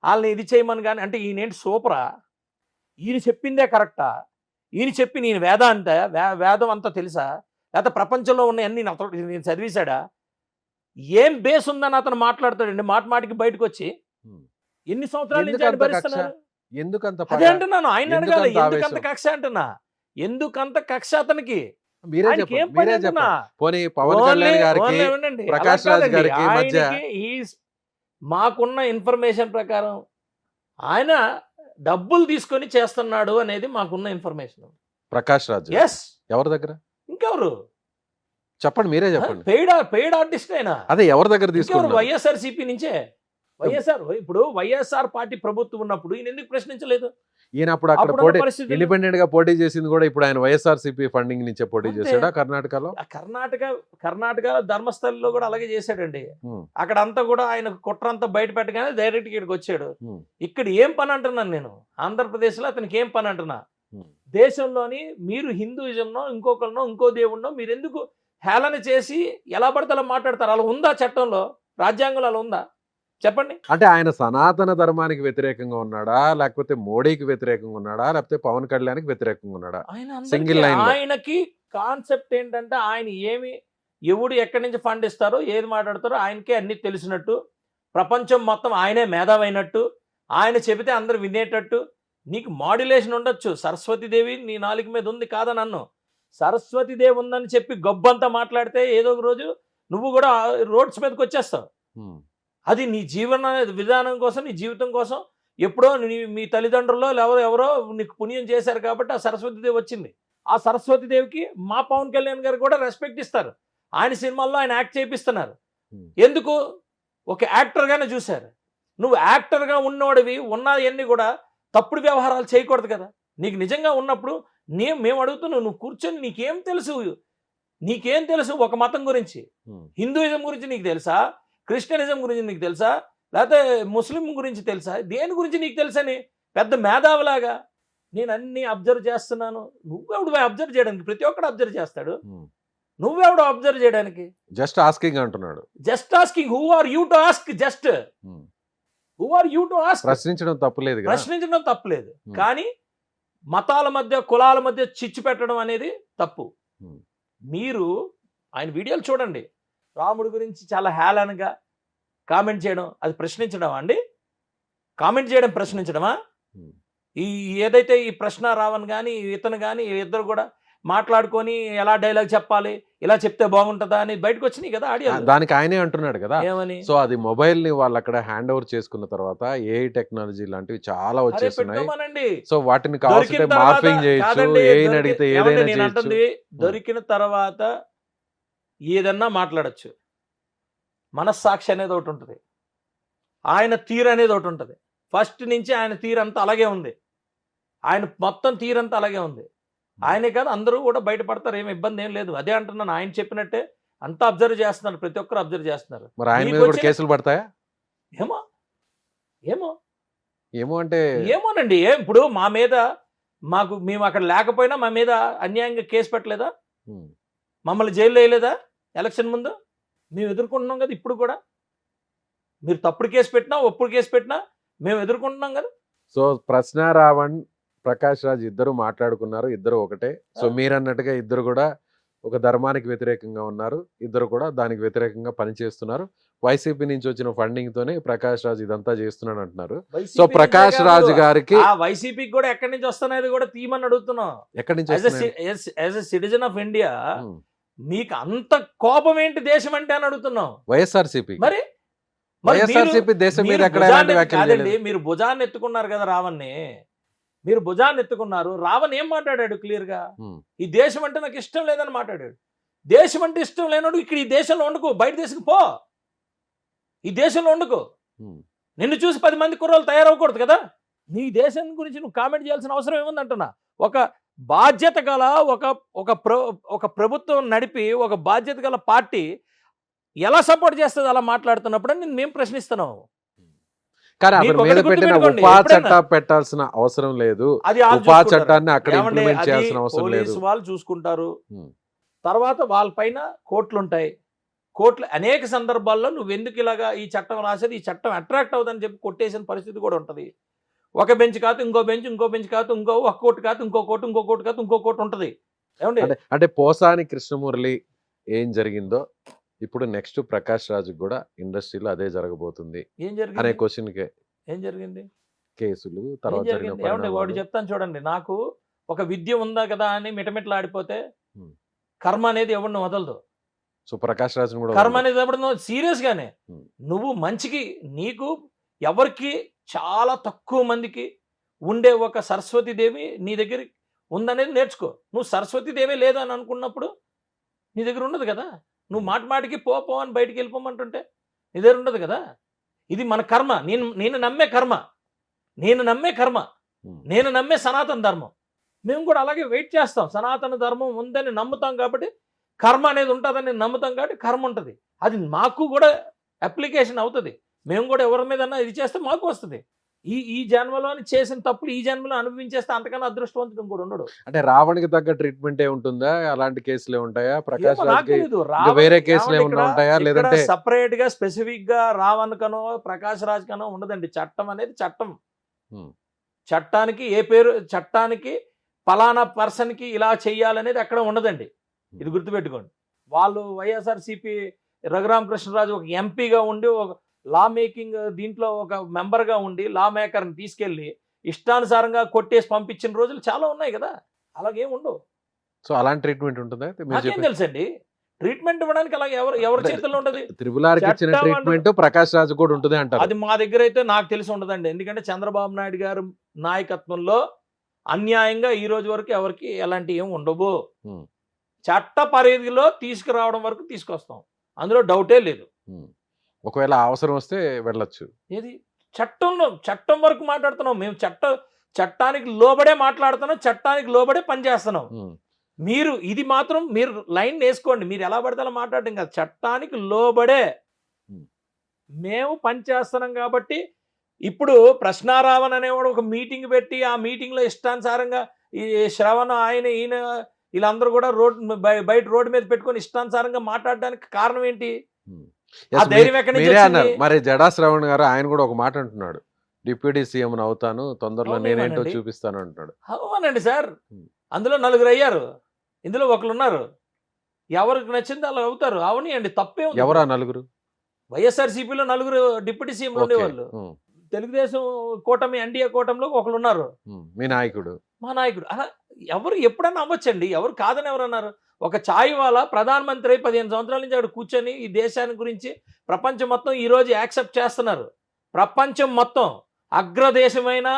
వాళ్ళని ఇది చేయమని కానీ అంటే ఈయనేంటి సూపరా? ఈయన చెప్పిందే కరెక్టా? ఈయన చెప్పి నేను వేదం అంతా తెలుసా? లేకపోతే ప్రపంచంలో ఉన్న అన్ని నేను చదివేశాడా? ఏం బేస్ ఉందని అతను మాట్లాడతాడండి మాటికి బయటకు వచ్చి. ఎన్ని సంవత్సరాల నుంచి ఆయన భరిస్తున్నారు? అదే అంటున్నాను, ఆయన అడగాలి ఎందుకంత కక్ష అంటున్నా, ఎందుకంత కక్ష అతనికి? మాకున్న ఇన్ఫర్మేషన్ ప్రకారం ఆయన డబ్బులు తీసుకొని చేస్తున్నాడు అనేది మాకున్న ఇన్ఫర్మేషన్. ప్రకాష్ రాజ్ ఎవరి దగ్గర? ఇంకెవరు చెప్పండి, మీరే చెప్పండి. పెయిడ్ ఆర్టిస్ట్ అయినా అదే ఎవరి దగ్గర తీసుకున్నారు? వైఎస్ఆర్సీపీ నుంచే. ఇప్పుడు వైఎస్ఆర్ పార్టీ ప్రభుత్వం ఉన్నప్పుడు ఈయన ఎందుకు ప్రశ్నించలేదు? ఈయన అప్పుడు అక్కడ ఇండిపెండెంట్ గా పోటీ చేసింది కూడా ఇప్పుడు ఆయన వైఎస్ఆర్సీపీ ఫండింగ్ నుంచే పోటీ చేశాడా కర్ణాటకలో? కర్ణాటక ధర్మస్థలంలో కూడా అలాగే చేశాడండి. అక్కడ అంతా కూడా ఆయన కుట్రంతా బయట పెట్టగానే డైరెక్ట్ ఇక్కడికి వచ్చాడు. ఇక్కడ ఏం పని అంటున్నాను నేను, ఆంధ్రప్రదేశ్ లో అతనికి ఏం పని అంటున్నా? దేశంలోని మీరు హిందూయిజంనో ఇంకొకరినో ఇంకో దేవుణ్ణో మీరు ఎందుకు హేళన చేసి ఎలా పడితే అలా మాట్లాడతారు? అలా ఉందా చట్టంలో, రాజ్యాంగంలో అలా ఉందా? చెప్పండి. అంటే ఆయన సనాతన ధర్మానికి వ్యతిరేకంగా ఉన్నాడా, లేకపోతే మోడీకి వ్యతిరేకంగా ఉన్నాడా, లేకపోతే పవన్ కళ్యాణ్కి వ్యతిరేకంగా ఉన్నాడా? సింగిల్ లైన్ ఆయనకి కాన్సెప్ట్ ఏంటంటే ఆయన ఎవడు ఎక్కడి నుంచి ఫండ్ ఇస్తారో ఏది మాట్లాడతారో ఆయనకే అన్ని తెలిసినట్టు, ప్రపంచం మొత్తం ఆయనే మేధావైనట్టు, ఆయన చెబితే అందరు వినేటట్టు. నీకు మాడ్యులేషన్ ఉండొచ్చు, సరస్వతీదేవి నీ నాలుగు మీద ఉంది కాదని అన్ను. సరస్వతీదేవి ఉందని చెప్పి గొబ్బంతా మాట్లాడితే ఏదో ఒక రోజు నువ్వు కూడా రోడ్స్ మీదకి వచ్చేస్తావు. ఉమ్, అది నీ జీవన విధానం కోసం, నీ జీవితం కోసం ఎప్పుడో మీ తల్లిదండ్రుల్లో ఎవరో నీకు పుణ్యం చేశారు కాబట్టి ఆ సరస్వతీదేవి వచ్చింది. ఆ సరస్వతీదేవికి మా పవన్ కళ్యాణ్ గారు కూడా రెస్పెక్ట్ ఇస్తారు. ఆయన సినిమాల్లో ఆయన యాక్ట్ చేపిస్తున్నారు. ఎందుకు? ఒక యాక్టర్గానే చూశారు. నువ్వు యాక్టర్గా ఉన్నోడివి ఉన్నవన్నీ కూడా తప్పుడు వ్యవహారాలు చేయకూడదు కదా. నీకు నిజంగా ఉన్నప్పుడు మేము అడుగుతున్నావు, నువ్వు కూర్చొని నీకేం తెలుసు ఒక మతం గురించి? హిందూయిజం గురించి నీకు తెలుసా? క్రిస్టియనిజం గురించి నీకు తెలుసా? లేకపోతే ముస్లిం గురించి తెలుసా? దేని గురించి నీకు తెలుసని పెద్ద మేధావులాగా నేను అన్ని అబ్జర్వ్ చేస్తున్నాను. నువ్వెవడు అబ్జర్వ్ చేయడానికి? ప్రతి ఒక్కడు అబ్జర్వ్ చేస్తాడు. నువ్వెవడు అబ్జర్వ్ చేయడానికి? జస్ట్ ఆస్కింగ్ అంటున్నాడు. Just asking. Who are you to ask? Just who are you to ask? ప్రశ్నించడం తప్పులేదు కదా. ప్రశ్నించడం తప్పులేదు, కానీ మతాల మధ్య కులాల మధ్య చిచ్చు పెట్టడం అనేది తప్పు. మీరు ఆయన వీడియోలు చూడండి. రాముడి గురించి చాలా హేళనగా కామెంట్ చేయడం అది ప్రశ్నించడమా అండి? కామెంట్ చేయడం ప్రశ్నించడమా? ఈ ఏదైతే ఈ ప్రశ్న రావణ్ కానీ ఇతను కానీ ఇద్దరు కూడా మాట్లాడుకొని ఎలా డైలాగ్ చెప్పాలి, ఇలా చెప్తే బాగుంటుందా అని బయటకు వచ్చినాయి కదా ఆడియో. దానికి ఆయనే అంటున్నాడు కదా ఏమని? సో అది మొబైల్ ని వాళ్ళు అక్కడ హ్యాండ్ ఓవర్ చేసుకున్న తర్వాత ఏఐ టెక్నాలజీ లాంటివి చాలా వచ్చేస్తున్నాయి. సో వాటిని కావాల్సింటే మార్ఫింగ్ చేయొచ్చు, ఏఐని అడిగితే ఏదైనా చేయొచ్చు. దొరికిన తర్వాత ఏదన్నా మాట్లాడచ్చు. మనస్సాక్షి అనేది ఒకటి ఉంటుంది, ఆయన తీరు అనేది ఒకటి ఉంటుంది. ఫస్ట్ నుంచి ఆయన తీరు అంతా అలాగే ఉంది, ఆయన మొత్తం తీరంతా అలాగే ఉంది. ఆయనే కాదు అందరూ కూడా బయటపడతారు, ఏమి ఇబ్బంది ఏం లేదు. అదే అంటున్నాను, ఆయన చెప్పినట్టే అంతా అబ్జర్వ్ చేస్తున్నారు, ప్రతి ఒక్కరు అబ్జర్వ్ చేస్తున్నారు. మరి ఆయన మీద కూడా కేసులు పడతాయా? ఏమో ఏమో ఏమో అంటే ఏమోనండి. ఇప్పుడు మా మీద మేము అక్కడ లేకపోయినా మా మీద అన్యాయంగా కేసు పెట్టలేదా? మమ్మల్ని జైల్లో వేయలేదా? ఎలక్షన్ ముందు మేము ఎదుర్కొంటున్నాం కదా. ఇప్పుడు కూడా మీరు తప్పుడు కేసు పెట్టినా ఒప్పుడు కేసు పెట్టినా మేము ఎదుర్కొంటున్నాం కదా. సో ప్రశ్న రావణ్, ప్రకాష్ రాజ్ ఇద్దరు మాట్లాడుకున్నారు, ఇద్దరు ఒకటే. సో మీరు అన్నట్టుగా ఇద్దరు కూడా ఒక ధర్మానికి వ్యతిరేకంగా ఉన్నారు, ఇద్దరు కూడా దానికి వ్యతిరేకంగా పనిచేస్తున్నారు. వైసీపీ నుంచి వచ్చిన ఫండింగ్ తోనే ప్రకాష్ రాజ్ ఇదంతా చేస్తున్నాడు అంటున్నారు. సో ప్రకాష్ రాజ్ గారికి వైసీపీకి కూడా ఎక్కడి నుంచి వస్తున్నది కూడా తీయమని అడుగుతున్నాం. ఎక్కడి నుంచి? As a citizen of India మీకు అంత కోపం ఏంటి దేశం అంటే అని అడుగుతున్నాం. వైఎస్ఆర్సీపీ మరి వైఎస్ఆర్సీపీ దేశం మీద ఎక్కడ మీరు భుజాన్ని ఎత్తుకున్నారు కదా రావణ్ని, మీరు భుజాన్ని ఎత్తుకున్నారు. రావణ్ ఏం మాట్లాడాడు క్లియర్ గా? ఈ దేశం అంటే నాకు ఇష్టం లేదని మాట్లాడాడు. దేశం అంటే ఇష్టం లేనాడు ఇక్కడ ఈ దేశంలో వండుకో, బయట దేశంకి పో, ఈ దేశంలో వండుకో. నిన్ను చూసి 10 మంది కుర్రోళ్ళు తయారవ్వకూడదు కదా. నీ దేశం గురించి నువ్వు కామెంట్ చేయాల్సిన అవసరం ఏముందంటున్నా. ఒక బాధ్యత గల ఒక ప్రభుత్వం నడిపి ఒక బాధ్యత గల పార్టీ ఎలా సపోర్ట్ చేస్తుంది అలా మాట్లాడుతున్నప్పుడు మేము ప్రశ్నిస్తున్నాం. కానీ అతని మీద పెట్టిన ఉపా చట్టం పెట్టాల్సిన అవసరం లేదు, ఉపా చట్టాన్ని అక్కడ ఇంప్లిమెంట్ చేయాల్సిన అవసరం లేదు. పోలీసు వాళ్ళు చూసుకుంటారు. తర్వాత వాళ్ళపైన కోర్టులు ఉంటాయి. కోర్టులు అనేక సందర్భాల్లో నువ్వు ఎందుకు ఇలాగా ఈ చట్టం రాసేది, ఈ చట్టం అట్రాక్ట్ అవుతుందని చెప్పి కొట్టేసిన పరిస్థితి కూడా ఉంటుంది. ఒక బెంచ్ కాదు ఇంకో బెంచ్, ఇంకో బెంచ్ కాదు ఇంకో, ఒక కోర్టు కాదు ఇంకో కోర్టు, ఇంకో కోర్టు కాదు ఇంకో కోర్టు ఉంటుంది. ఏమండి అంటే పోసాని కృష్ణమురళి ఏం జరిగిందో ఇప్పుడు నెక్స్ట్ ప్రకాష్ రాజ్ కూడా ఇండస్ట్రీలో అదే జరగబోతుంది అనే క్వశ్చన్ కే ఏం జరిగింది? కేసులు తర్వాత ఏమంటే వాడు చెప్తాను చూడండి. నాకు ఒక విద్య ఉందా కదా అని మిటమిటలు ఆడిపోతే కర్మ అనేది ఎవరిని వదలదు. సో ప్రకాష్ రాజ్ కూడా కర్మ అనేది ఎవరినో సీరియస్ గానే నువ్వు మంచికి నీకు ఎవరికి చాలా తక్కువ మందికి ఉండే ఒక సరస్వతీదేవి నీ దగ్గర ఉందనేది నేర్చుకో. నువ్వు సరస్వతీదేవే లేదని అనుకున్నప్పుడు నీ దగ్గర ఉండదు కదా. నువ్వు మాటికి పో అని బయటికి వెళ్ళిపోమంటుంటే నీ దగ్గర ఉండదు కదా. ఇది మన కర్మ. నేను నమ్మే కర్మ, నేను నమ్మే సనాతన ధర్మం. మేము కూడా అలాగే వెయిట్ చేస్తాం. సనాతన ధర్మం ఉందని నమ్ముతాం కాబట్టి కర్మ అనేది ఉంటుందని నమ్ముతాం కాబట్టి కర్మ ఉంటుంది. అది మాకు కూడా అప్లికేషన్ అవుతుంది. మేము కూడా ఎవరి మీదన్నా ఇది చేస్తే మాకు వస్తుంది. ఈ జన్మలో చేసిన తప్పులు ఈ జన్మలో అనుభవించేస్తే అంతకన్నా అదృష్టవంతుడు కూడా ఉండడు. అంటే రావణ్కి తగ్గ ట్రీట్మెంట్ ఏ ఉంటుందా? అలాంటి కేసులే ఉంటాయా? ప్రకాష్ రాజ్ వేరే కేసులు ఏమన్నా ఉంటాయా? లేదంటే సపరేట్ గా స్పెసిఫిక్ గా రావణ్ కనో ప్రకాష్ రాజ్ కనో ఉండదండి. చట్టం అనేది చట్టం. చట్టానికి ఏ పేరు, చట్టానికి ఫలానా పర్సన్ కి ఇలా చెయ్యాలనేది అక్కడ ఉండదండి. ఇది గుర్తుపెట్టుకోండి. వాళ్ళు వైఎస్ఆర్సీపీ రఘురామకృష్ణరాజు ఒక ఎంపీగా ఉండి ఒక లా మేకింగ్ దీంట్లో ఒక మెంబర్గా ఉండి లా మేకర్ని తీసుకెళ్ళి ఇష్టానుసారంగా కొట్టేసి పంపించిన రోజులు చాలా ఉన్నాయి కదా. అలాగేం ఉండవు. సో అలాంటి ట్రీట్మెంట్ ఉంటుందా? నాకేం తెలుసండి. ట్రీట్మెంట్ ఇవ్వడానికి అలా ఎవరి అంటే చేతుల్లో ఉంటది? త్రిబుల్ ఆర్కి ఇచ్చిన చట్టం ట్రీట్మెంట్ ప్రకాష్ రాజు కూడా ఉంటుంది అంటారు. అది మా దగ్గర అయితే నాకు తెలిసి ఉండదండి. ఎందుకంటే చంద్రబాబు నాయుడు గారు నాయకత్వంలో అన్యాయంగా ఈ రోజు వరకు ఎవరికి ఎలాంటి ఏం ఉండవు. ఉమ్, చట్ట పరిధిలో తీసుకురావడం వరకు తీసుకొస్తాం, అందులో డౌటే లేదు. ఉమ్. ఒకవేళ అవసరం వస్తే వెళ్ళొచ్చు. ఏది చట్టం వరకు మాట్లాడుతున్నాం మేము. చట్టానికి లోబడే మాట్లాడుతున్నాం, చట్టానికి లోబడే పనిచేస్తున్నాం. ఉమ్, మీరు ఇది మాత్రం మీరు లైన్ వేసుకోండి. మీరు ఎలా పడితే అలా మాట్లాడడం కాదు, చట్టానికి లోబడే ఉమ్, మేము పనిచేస్తున్నాం. కాబట్టి ఇప్పుడు ప్రశ్నారావణ్ అనేవాడు ఒక మీటింగ్ పెట్టి ఆ మీటింగ్లో ఇష్టానుసారంగా ఈ శ్రవణ్ ఈయన వీళ్ళందరూ కూడా బయట రోడ్డు మీద పెట్టుకొని ఇష్టానుసారంగా మాట్లాడడానికి కారణం ఏంటి? ఉమ్. ఆ Yes, ధైర్యం ఎక్కడి నుంచి మీరే వచ్చింది? అన్నారు. మరి జడా శ్రవణ్ గారు ఆయన కూడా ఒక మాట అంటున్నాడు, డిప్యూటీ సీఎం అవుతాను తొందరలో, అవును, నేనేంటో ఏమనండి? చూపిస్తాను అంటున్నాడు. అవునండి సార్, ఉమ్. అందులో 4 అయ్యారు, ఇందులో ఒకరు ఉన్నారు. ఎవరికి నచ్చింది అలా అవుతారు. అవనియండి, తప్పే ఉంది. ఎవరా నలుగురు? వైఎస్ఆర్సీపీలో 4 డిప్యూటీ సీఎంలు ఓకే. ఉండేవాళ్ళు. ఉమ్, తెలుగుదేశం కూటమి ఎన్డీఏ కూటమిలో ఒకరు ఉన్నారు, ఉమ్. మీ నాయకుడు. మా నాయకుడు. అలా ఎవరు ఎప్పుడన్నా అవ్వచ్చండి, ఎవరు కాదని ఎవరన్నారు? ఒక ఛాయ్ వాళ్ళ ప్రధానమంత్రి 15 సంవత్సరాల నుంచి అక్కడ కూర్చొని ఈ దేశాన్ని గురించి ప్రపంచం మొత్తం ఈ రోజు యాక్సెప్ట్ చేస్తున్నారు. ప్రపంచం మొత్తం అగ్రదేశమైన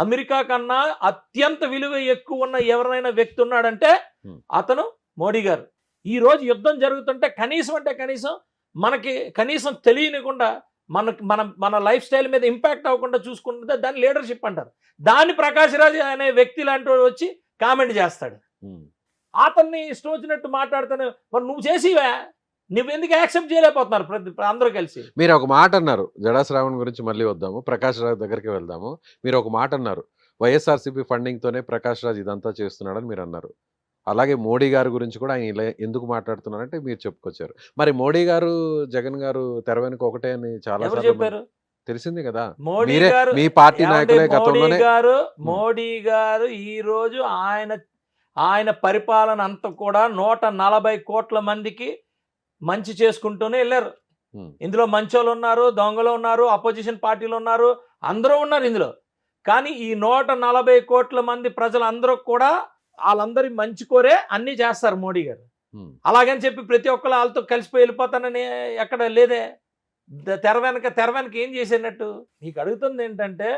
అమెరికా కన్నా అత్యంత విలువ ఎక్కువ ఉన్న ఎవరైనా వ్యక్తి ఉన్నాడంటే అతను మోడీ గారు. ఈ రోజు యుద్ధం జరుగుతుంటే కనీసం మనకి కనీసం తెలియనికుండా మన లైఫ్ స్టైల్ మీద ఇంపాక్ట్ అవ్వకుండా చూసుకుంటే దాన్ని లీడర్షిప్ అంటారు. దాన్ని ప్రకాష్ రాజ్ అనే వ్యక్తి లాంటి వాడు వచ్చి కామెంట్ చేస్తాడు. ఉమ్. అతన్ని ఇష్టం వచ్చినట్టు మాట్లాడుతాను. మరి నువ్వు చేసివా? నువ్వెందుకు యాక్సెప్ట్ చేయలేకపోతున్నారు అందరూ కలిసి? మీరు ఒక మాట అన్నారు, జడా శ్రావణ్ గురించి మళ్ళీ వద్దాము, ప్రకాష్ రాజ్ దగ్గరికి వెళ్దాము. మీరు ఒక మాట అన్నారు, వైఎస్ఆర్సీపీ ఫండింగ్ తోనే ప్రకాష్ రాజ్ ఇదంతా చేస్తున్నాడని మీరు అన్నారు. అలాగే మోడీ గారి గురించి కూడా ఆయన ఇలా ఎందుకు మాట్లాడుతున్నారంటే మీరు చెప్పుకొచ్చారు. మరి మోడీ గారు జగన్ గారు తెర వెనుక ఒకటే అని చాలా ఎవరు సార్లు చెప్పారు? తెలిసింది కదా. మోడీ మీరే గారు, మీ పార్టీ ఏమండి, నాయకులే గతంలోనే మోడీ గారు ఈ రోజు ఆయన పరిపాలన అంతా కూడా 140 కోట్ల మందికి మంచి చేసుకుంటూనే వెళ్ళారు. ఉమ్, ఇందులో మంచోళ్ళు ఉన్నారు, దొంగలు ఉన్నారు, అపోజిషన్ పార్టీలు ఉన్నారు, అందరూ ఉన్నారు ఇందులో. కానీ ఈ 140 కోట్ల మంది ప్రజలందరూ కూడా వాళ్ళందరి మంచి కోరే అన్నీ చేస్తారు మోడీ గారు. ఉమ్, అలాగని చెప్పి ప్రతి ఒక్కరు వాళ్ళతో కలిసిపోయి వెళ్ళిపోతానని ఎక్కడ లేదే. తెర వెనక ఏం చేసేనట్టు? మీకు అడుగుతుంది ఏంటంటే,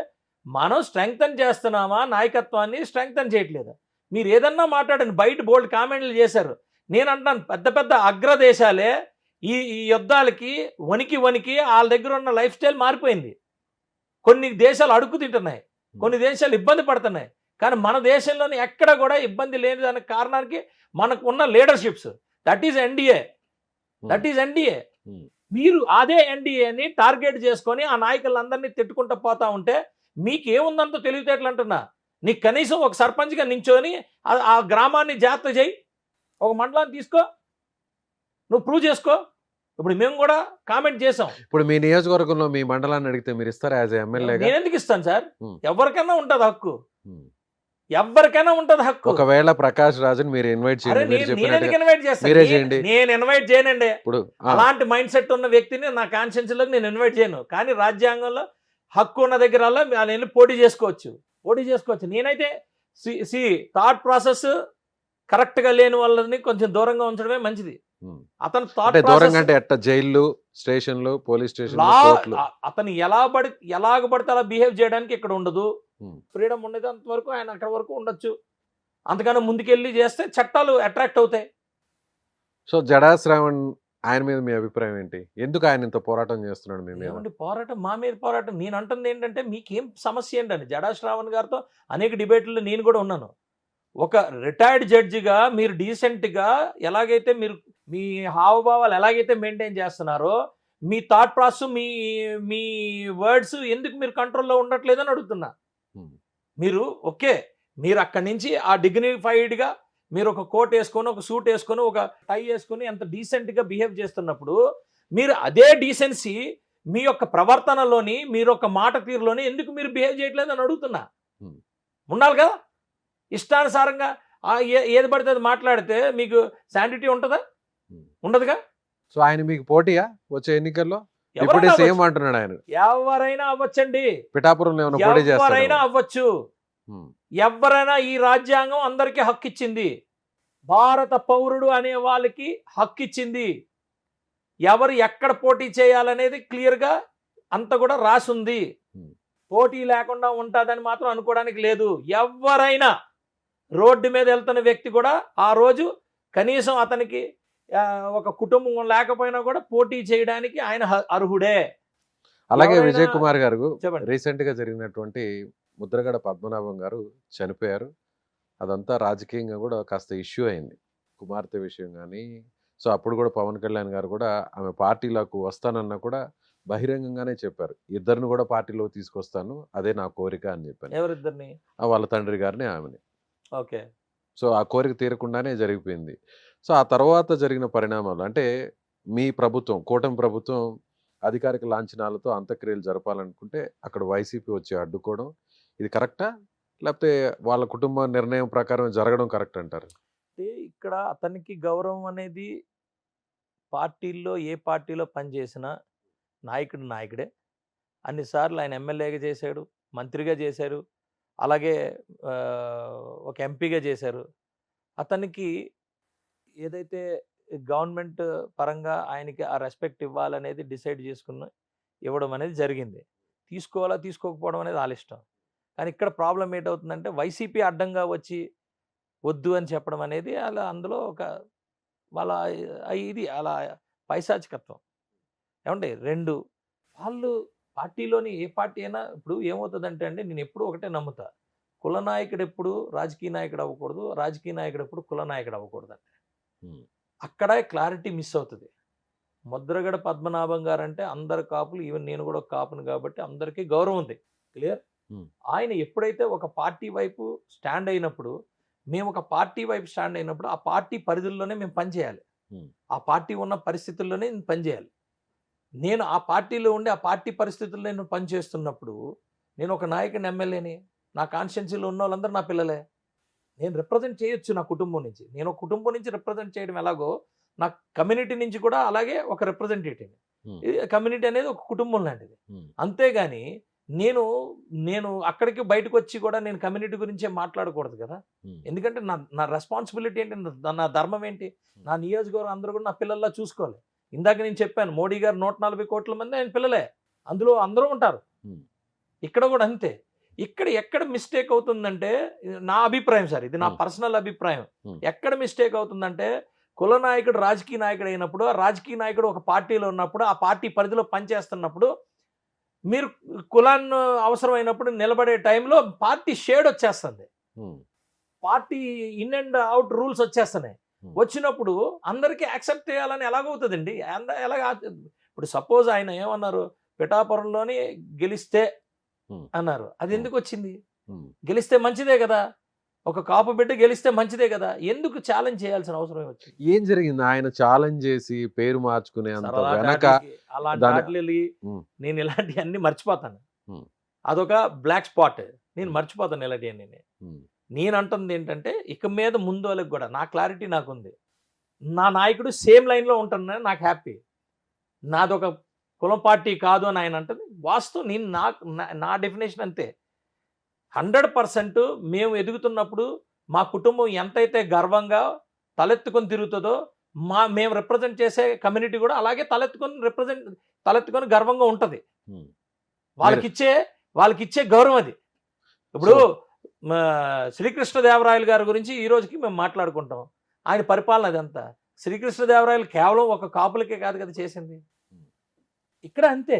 మనం స్ట్రెంగ్తన్ చేస్తున్నామా నాయకత్వాన్ని, స్ట్రెంగ్తన్ చేయట్లేదా? మీరు ఏదన్నా మాట్లాడండి, బయట బోల్డ్ కామెంట్లు చేశారు. నేను అంటాను, పెద్ద అగ్రదేశాలే ఈ యుద్ధాలకి వణికి వాళ్ళ దగ్గర ఉన్న లైఫ్ స్టైల్ మారిపోయింది. కొన్ని దేశాలు అడుగు తింటున్నాయి, కొన్ని దేశాలు ఇబ్బంది పడుతున్నాయి. కానీ మన దేశంలోని ఎక్కడ కూడా ఇబ్బంది లేని దానికి కారణానికి మనకు ఉన్న లీడర్షిప్స్. That is NDA. మీరు అదే ఎన్డీఏని టార్గెట్ చేసుకొని ఆ నాయకులందరినీ తిట్టుకుంటూ పోతా ఉంటే మీకేముందంతో తెలివితేటలు అంటున్నా. నీకు కనీసం ఒక సర్పంచ్గా నించొని ఆ గ్రామాన్ని జాగ్రత్త చేయి, ఒక మండలాన్ని తీసుకో, నువ్వు ప్రూవ్ చేసుకో. ఇప్పుడు మేము కూడా కామెంట్ చేసాం. ఇప్పుడు మీ నియోజకవర్గంలో మీ మండలాన్ని అడిగితే మీరు ఇస్తారా యాజ్ ఎమ్మెల్యేగా? నేను ఎందుకు ఇస్తాను సార్? ఉమ్. ఎవరికైనా ఉంటుంది హక్కు, ఉమ్. ఎవరికైనా ఉంటుంది హక్కు. ఒకవేళ ప్రకాష్ రాజుని మీరు ఇన్వైట్ అరే చేయండి, మీరు నేను చెప్పినట్టుగా ఎందుకు ఇన్వైట్ మీరే చేస్తాను? చేయండి. నేను ఇన్వైట్ చేయనండి. ఇప్పుడు అలాంటి మైండ్ సెట్ ఉన్న వ్యక్తిని నా కాన్షియన్స్ లోకి నేను ఇన్వైట్ చేయను. కానీ రాజ్యాంగంలో హక్కు ఉన్న దగ్గర నేను పోటీ చేసుకోవచ్చు. నేనైతే థాట్ ప్రాసెస్ కరెక్ట్ గా లేని వాళ్ళని కొంచెం దూరంగా ఉంచడమే మంచిది. అతను థాట్ దూరంగా అంటే ఎట్ట జైళ్ళు, స్టేషన్లు, పోలీస్ స్టేషన్, కోర్టులు, అతను ఎలాగ పడితే అలా బిహేవ్ చేయడానికి ఇక్కడ ఉండదు. ఫ్రీడమ్ ఉండేది అంతవరకు ఆయన అక్కడ వరకు ఉండొచ్చు. అంతకన్నా ముందుకెళ్ళి చేస్తే చట్టాలు అట్రాక్ట్ అవుతాయి. సో జడా శ్రావణ్ ఆయన మీద మీ అభిప్రాయం ఏంటి? ఎందుకు ఆయన ఇంత పోరాటం చేస్తున్నాడు మీ మీద? ఏమండి పోరాటం? మా మీద పోరాటం. నేను అంటుంది ఏంటంటే, మీకేం సమస్య ఏంటండి? జడా శ్రావణ్ గారితో అనేక డిబేట్లు నేను కూడా ఉన్నాను. ఒక రిటైర్డ్ జడ్జిగా మీరు డీసెంట్గా ఎలాగైతే మీరు మీ హావభావాలు ఎలాగైతే మెయింటైన్ చేస్తున్నారో, మీ థాట్ ప్రాసెస్, మీ వర్డ్స్ ఎందుకు మీరు కంట్రోల్లో ఉండట్లేదని అడుగుతున్నా. మీరు మీరు అక్కడి నుంచి ఆ డిగ్నిఫైడ్గా మీరు ఒక కోట్ వేసుకొని, ఒక సూట్ వేసుకొని, ఒక టై వేసుకొని ఎంత డీసెంట్గా బిహేవ్ చేస్తున్నప్పుడు, మీరు అదే డీసెన్సీ మీ యొక్క ప్రవర్తనలోని, మీరు ఒక మాట తీరులోని ఎందుకు మీరు బిహేవ్ చేయట్లేదని అడుగుతున్నా. ఉండాలి కదా. ఇష్టానుసారంగా ఏది పడితే అది మాట్లాడితే మీకు శాంటిటీ ఉంటుందా? ఉండదుగా. సో ఆయన మీకు పోటీయా వచ్చే ఎన్నికల్లో? ఇప్పుడు సేమ్ అంటున్నాడు ఆయన. ఎవరైనా అవ్వచ్చండి. పిఠాపురంలో ఏమైనా పోటీ చేస్తారా? ఎవరైనా అవ్వచ్చు. ఎవరైనా, ఈ రాజ్యాంగం అందరికీ హక్కు ఇచ్చింది. భారత పౌరుడు అనే వాళ్ళకి హక్కు ఇచ్చింది. ఎవరు ఎక్కడ పోటీ చేయాలనేది క్లియర్గా అంత కూడా రాసుంది. పోటీ లేకుండా ఉంటుందని మాత్రం అనుకోవడానికి లేదు. ఎవరైనా రోడ్డు మీద వెళ్తున్న వ్యక్తి కూడా ఆ రోజు కనీసం అతనికి ఒక కుటుంబం లేకపోయినా కూడా పోటీ చేయడానికి ఆయన అర్హుడే. అలాగే ఎవరైనా- విజయ్ కుమార్ గారు చెప్పండి. రీసెంట్ గా జరిగినటువంటి ముద్రగడ పద్మనాభం గారు చనిపోయారు. అదంతా రాజకీయంగా కూడా కాస్త ఇష్యూ అయింది, కుమార్తె విషయం కానీ. సో అప్పుడు కూడా పవన్ కళ్యాణ్ గారు కూడా ఆమె పార్టీలోకి వస్తానన్నా కూడా బహిరంగంగానే చెప్పారు, ఇద్దరిని కూడా పార్టీలో తీసుకొస్తాను, అదే నా కోరిక అని చెప్పాను. ఎవరిద్దరిని? వాళ్ళ తండ్రి గారిని ఆమెని. ఓకే. సో ఆ కోరిక తీరకుండానే జరిగిపోయింది. సో ఆ తర్వాత జరిగిన పరిణామాలు అంటే మీ ప్రభుత్వం, కూటమి ప్రభుత్వం అధికారిక లాంఛనాలతో అంత్యక్రియలు జరపాలనుకుంటే అక్కడ వైసీపీ వచ్చి అడ్డుకోవడం, ఇది కరెక్టా లేకపోతే వాళ్ళ కుటుంబ నిర్ణయం ప్రకారం జరగడం కరెక్ట్ అంటారు? అంటే ఇక్కడ అతనికి గౌరవం అనేది పార్టీల్లో ఏ పార్టీలో పనిచేసినా నాయకుడు నాయకుడే. అన్నిసార్లు ఆయన ఎమ్మెల్యేగా చేశాడు, మంత్రిగా చేశారు, అలాగే ఒక ఎంపీగా చేశారు. అతనికి ఏదైతే గవర్నమెంట్ పరంగా ఆయనకి ఆ రెస్పెక్ట్ ఇవ్వాలనేది డిసైడ్ చేసుకున్న ఇవ్వడం అనేది జరిగింది. తీసుకోవాలా తీసుకోకపోవడం అనేది వాళ్ళ ఇష్టం. కానీ ఇక్కడ ప్రాబ్లం ఏంటవుతుందంటే వైసీపీ అడ్డంగా వచ్చి వద్దు అని చెప్పడం అనేది అలా అందులో ఒక వాళ్ళ ఇది అలా పైశాచికత్వం. ఏమంటే వాళ్ళు పార్టీలోని ఏ పార్టీ అయినా ఇప్పుడు ఏమవుతుందంటే అండి, నేను ఎప్పుడు ఒకటే నమ్ముతా, కుల నాయకుడు ఎప్పుడు రాజకీయ నాయకుడు అవ్వకూడదు, రాజకీయ నాయకుడు ఎప్పుడు కుల నాయకుడు అవ్వకూడదు అంటే అక్కడ క్లారిటీ మిస్ అవుతుంది. ముద్రగడ పద్మనాభం గారు అంటే అందరు కాపులు, ఈవెన్ నేను కూడా ఒక కాపును కాబట్టి అందరికీ గౌరవం ఉంది. క్లియర్. ఆయన ఎప్పుడైతే ఒక పార్టీ వైపు స్టాండ్ అయినప్పుడు, మేము ఒక పార్టీ వైపు స్టాండ్ అయినప్పుడు ఆ పార్టీ పరిధుల్లోనే మేము పనిచేయాలి, ఆ పార్టీ ఉన్న పరిస్థితుల్లోనే నేను పనిచేయాలి. నేను ఆ పార్టీలో ఉండి ఆ పార్టీ పరిస్థితుల్లో నేను పనిచేస్తున్నప్పుడు నేను ఒక నాయకుని ఎమ్మెల్యేని, నా కాన్స్టిట్యున్సీలో ఉన్న వాళ్ళందరూ నా పిల్లలే, నేను రిప్రజెంట్ చేయొచ్చు నా కుటుంబం నుంచి. నేను ఒక కుటుంబం నుంచి రిప్రజెంట్ చేయడం ఎలాగో నా కమ్యూనిటీ నుంచి కూడా అలాగే ఒక రిప్రజెంటేటివ్. కమ్యూనిటీ అనేది ఒక కుటుంబం లాంటిది. అంతేగాని నేను అక్కడికి బయటకు వచ్చి కూడా నేను కమ్యూనిటీ గురించే మాట్లాడకూడదు కదా. ఎందుకంటే నా రెస్పాన్సిబిలిటీ ఏంటి, నా ధర్మం ఏంటి, నా నియోజకవర్గం అందరూ కూడా నా పిల్లల్లా చూసుకోవాలి. ఇందాక నేను చెప్పాను, మోడీ గారు 140 కోట్ల మంది ఆయన పిల్లలే, అందులో అందరూ ఉంటారు. ఇక్కడ కూడా అంతే. ఇక్కడ ఎక్కడ మిస్టేక్ అవుతుందంటే, నా అభిప్రాయం సార్, ఇది నా పర్సనల్ అభిప్రాయం, ఎక్కడ మిస్టేక్ అవుతుందంటే కుల నాయకుడు రాజకీయ నాయకుడు అయినప్పుడు, ఆ రాజకీయ నాయకుడు ఒక పార్టీలో ఉన్నప్పుడు, ఆ పార్టీ పరిధిలో పనిచేస్తున్నప్పుడు, మీరు కులాన్ని అవసరమైనప్పుడు నిలబడే టైంలో పార్టీ షేడ్ వచ్చేస్తుంది, party in and out rules వచ్చేస్తున్నాయి. వచ్చినప్పుడు అందరికీ యాక్సెప్ట్ చేయాలని ఎలాగవుతుందండి? ఎలాగ? ఇప్పుడు సపోజ్ ఆయన ఏమన్నారు, పిఠాపురంలోని గెలిస్తే అన్నారు, అది ఎందుకు వచ్చింది? గెలిస్తే మంచిదే కదా, ఒక కాపు బిడ్డ గెలిస్తే మంచిదే కదా, ఎందుకు ఛాలెంజ్ చేయాల్సిన అవసరం వచ్చింది? ఏం జరిగింది? ఆయన ఛాలెంజ్ చేసి పేరు మార్చుకునే అంత వెనక నేను ఇలాంటివన్నీ మర్చిపోతాను. అదొక బ్లాక్ స్పాట్, నేను మర్చిపోతాను ఇలాంటివన్నీ. నేను అంటుంది ఏంటంటే, ఇక మీద ముందు వాళ్ళకి కూడా నా క్లారిటీ నాకుంది, నా నాయకుడు సేమ్ లైన్లో ఉంటున్నాను, నాకు హ్యాపీ. నాదొక కులం పార్టీ కాదు అని ఆయన అంటుంది వాస్తవం. నేను నా డెఫినేషన్ అంతే. 100% మేము ఎదుగుతున్నప్పుడు మా కుటుంబం ఎంతైతే గర్వంగా తలెత్తుకొని తిరుగుతుందో, మేము రిప్రజెంట్ చేసే కమ్యూనిటీ కూడా అలాగే తలెత్తుకొని గర్వంగా ఉంటుంది. వాళ్ళకిచ్చే గౌరవం అది. ఇప్పుడు శ్రీకృష్ణదేవరాయలు గారి గురించి ఈ రోజుకి మేము మాట్లాడుకుంటాం, ఆయన పరిపాలన అదంతా. శ్రీకృష్ణదేవరాయలు కేవలం ఒక కాపులకే కాదు కదా చేసింది. ఇక్కడ అంతే.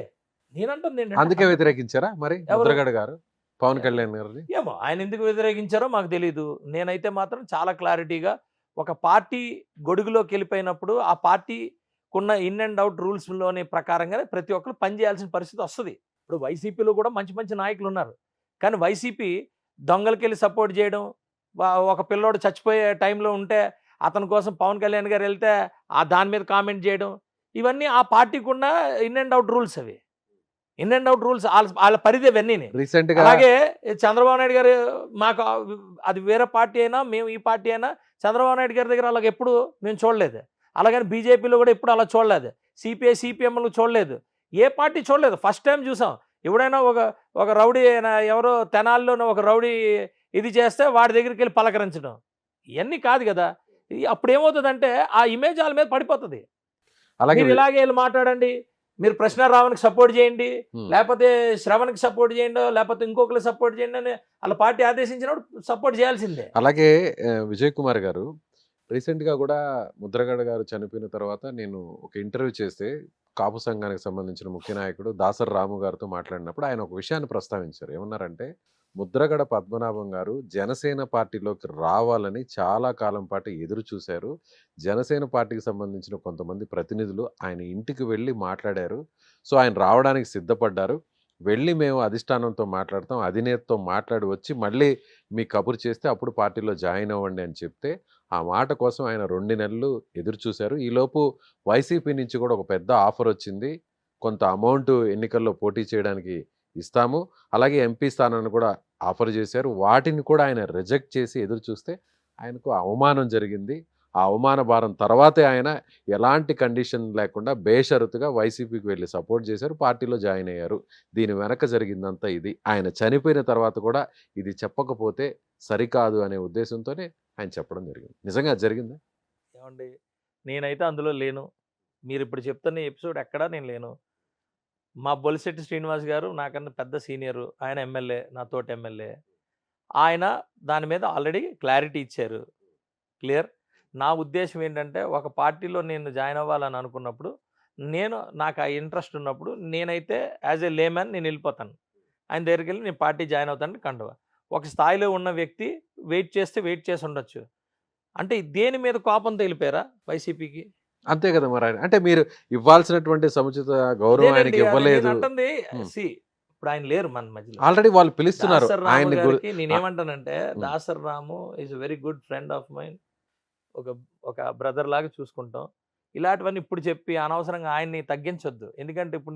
నేనంటుంది అందుకే వ్యతిరేకించారా మరి ముద్రగడ గారు పవన్ కళ్యాణ్ గారిని? ఏమో ఆయన ఎందుకు వ్యతిరేకించారో మాకు తెలీదు. నేనైతే మాత్రం చాలా క్లారిటీగా, ఒక పార్టీ గొడుగులోకి వెళ్ళిపోయినప్పుడు ఆ పార్టీకున్న ఇన్ అండ్ అవుట్ రూల్స్లోని ప్రకారంగానే ప్రతి ఒక్కరు పనిచేయాల్సిన పరిస్థితి వస్తుంది. ఇప్పుడు వైసీపీలో కూడా మంచి మంచి నాయకులు ఉన్నారు, కానీ వైసీపీ దొంగలకి వెళ్ళి సపోర్ట్ చేయడం, ఒక పిల్లోడు చచ్చిపోయే టైంలో ఉంటే అతని కోసం పవన్ కళ్యాణ్ గారు వెళ్తే దాని మీద కామెంట్ చేయడం, ఇవన్నీ ఆ పార్టీకి ఉన్న ఇన్ అండ్ అవుట్ రూల్స్. అవి ఇన్ అండ్ అవుట్ రూల్స్, వాళ్ళ పరిధి అవన్నీ. అలాగే చంద్రబాబు నాయుడు గారు, మాకు అది వేరే పార్టీ అయినా మేము ఈ పార్టీ అయినా చంద్రబాబు నాయుడు గారి దగ్గర అలాగ ఎప్పుడు మేము చూడలేదు. అలాగని బీజేపీలో కూడా ఎప్పుడు అలా చూడలేదు, సిపిఐ సిపిఎంలు చూడలేదు, ఏ పార్టీ చూడలేదు. ఫస్ట్ టైం చూసాం. ఎవడైనా ఒక రౌడీ ఎవరో తెనాలిలోనే ఒక రౌడీ ఇది చేస్తే వాడి దగ్గరికి వెళ్ళి పలకరించడం, ఇవన్నీ కాదు కదా. అప్పుడు ఏమవుతుందంటే ఆ ఇమేజ్ వాళ్ళ మీద పడిపోతుంది. అలాగే మీరు ఇలాగే వెళ్ళి మాట్లాడండి, మీరు ప్రశ్నారావునికి సపోర్ట్ చేయండి, లేకపోతే శ్రవణ్కి సపోర్ట్ చేయండి, లేకపోతే ఇంకొకరికి సపోర్ట్ చేయండి అని వాళ్ళ పార్టీ ఆదేశించినప్పుడు సపోర్ట్ చేయాల్సిందే. అలాగే విజయ్ కుమార్ గారు రీసెంట్గా కూడా ముద్రగడ గారు చనిపోయిన తర్వాత నేను ఒక ఇంటర్వ్యూ చేస్తే కాపు సంఘానికి సంబంధించిన ముఖ్య నాయకుడు దాసరి రాము గారితో మాట్లాడినప్పుడు ఆయన ఒక విషయాన్ని ప్రస్తావించారు. ఏమన్నారంటే ముద్రగడ పద్మనాభం గారు జనసేన పార్టీలోకి రావాలని చాలా కాలం పాటు ఎదురు చూశారు. జనసేన పార్టీకి సంబంధించిన కొంతమంది ప్రతినిధులు ఆయన ఇంటికి వెళ్ళి మాట్లాడారు. సో ఆయన రావడానికి సిద్ధపడ్డారు. వెళ్ళి మేము అధిష్టానంతో మాట్లాడతాం, అధినేతతో మాట్లాడి వచ్చి మళ్ళీ మీ కబురు చేస్తే అప్పుడు పార్టీలో జాయిన్ అవ్వండి అని చెప్తే ఆ మాట కోసం ఆయన 2 నెలలు ఎదురు చూశారు. ఈలోపు వైసీపీ నుంచి కూడా ఒక పెద్ద ఆఫర్ వచ్చింది. కొంత అమౌంట్ ఎన్నికల్లో పోటీ చేయడానికి ఇస్తాము, అలాగే ఎంపీ స్థానాన్ని కూడా ఆఫర్ చేశారు. వాటిని కూడా ఆయన రిజెక్ట్ చేసి ఎదురు చూస్తే ఆయనకు అవమానం జరిగింది. ఆ అవమాన భారం తర్వాతే ఆయన ఎలాంటి కండిషన్ లేకుండా బేషరతుగా వైసీపీకి వెళ్ళి సపోర్ట్ చేశారు, పార్టీలో జాయిన్ అయ్యారు. దీని వెనక జరిగిందంతా ఇది. ఆయన చనిపోయిన తర్వాత కూడా ఇది చెప్పకపోతే సరికాదు అనే ఉద్దేశంతోనే ఆయన చెప్పడం జరిగింది. నిజంగా అది జరిగిందా? ఏమండి, నేనైతే అందులో లేను. మీరు ఇప్పుడు చెప్తున్న ఎపిసోడ్ ఎక్కడా నేను లేను. మా బొలిశెట్టి శ్రీనివాస్ గారు నాకన్నా పెద్ద సీనియరు, ఆయన ఎమ్మెల్యే, నా తోటి ఎమ్మెల్యే. ఆయన దాని మీద ఆల్రెడీ క్లారిటీ ఇచ్చారు, క్లియర్. నా ఉద్దేశం ఏంటంటే ఒక పార్టీలో నేను జాయిన్ అవ్వాలని అనుకున్నప్పుడు, నాకు ఆ ఇంట్రెస్ట్ ఉన్నప్పుడు నేనైతే యాజ్ ఏ లేమ్యాన్ నేను వెళ్ళిపోతాను. ఆయన దగ్గరికి వెళ్ళి నేను పార్టీ జాయిన్ అవుతాను కండువ. ఒక స్థాయిలో ఉన్న వ్యక్తి వెయిట్ చేసి ఉండొచ్చు. అంటే దేని మీద కోపంతో వెళ్ళిపోయారా వైసీపీకి? అంతే కదా మరి. అంటే మీరు ఇవ్వాల్సినటువంటి సముచిత గౌరవం ఆయనకి ఇవ్వలేదు. అంటుంది ఇప్పుడు ఆయన లేరు మన మధ్యలో. ఆల్రెడీ వాళ్ళు పిలుస్తున్నారు ఆయన్ని. నేనేమంటానంటే Dasari Ramu is very good friend of mine. ఒక బ్రదర్ లాగా చూసుకుంటాం. ఇలాంటివన్నీ ఇప్పుడు చెప్పి అనవసరంగా ఆయన్ని తగ్గించొద్దు. ఎందుకంటే ఇప్పుడు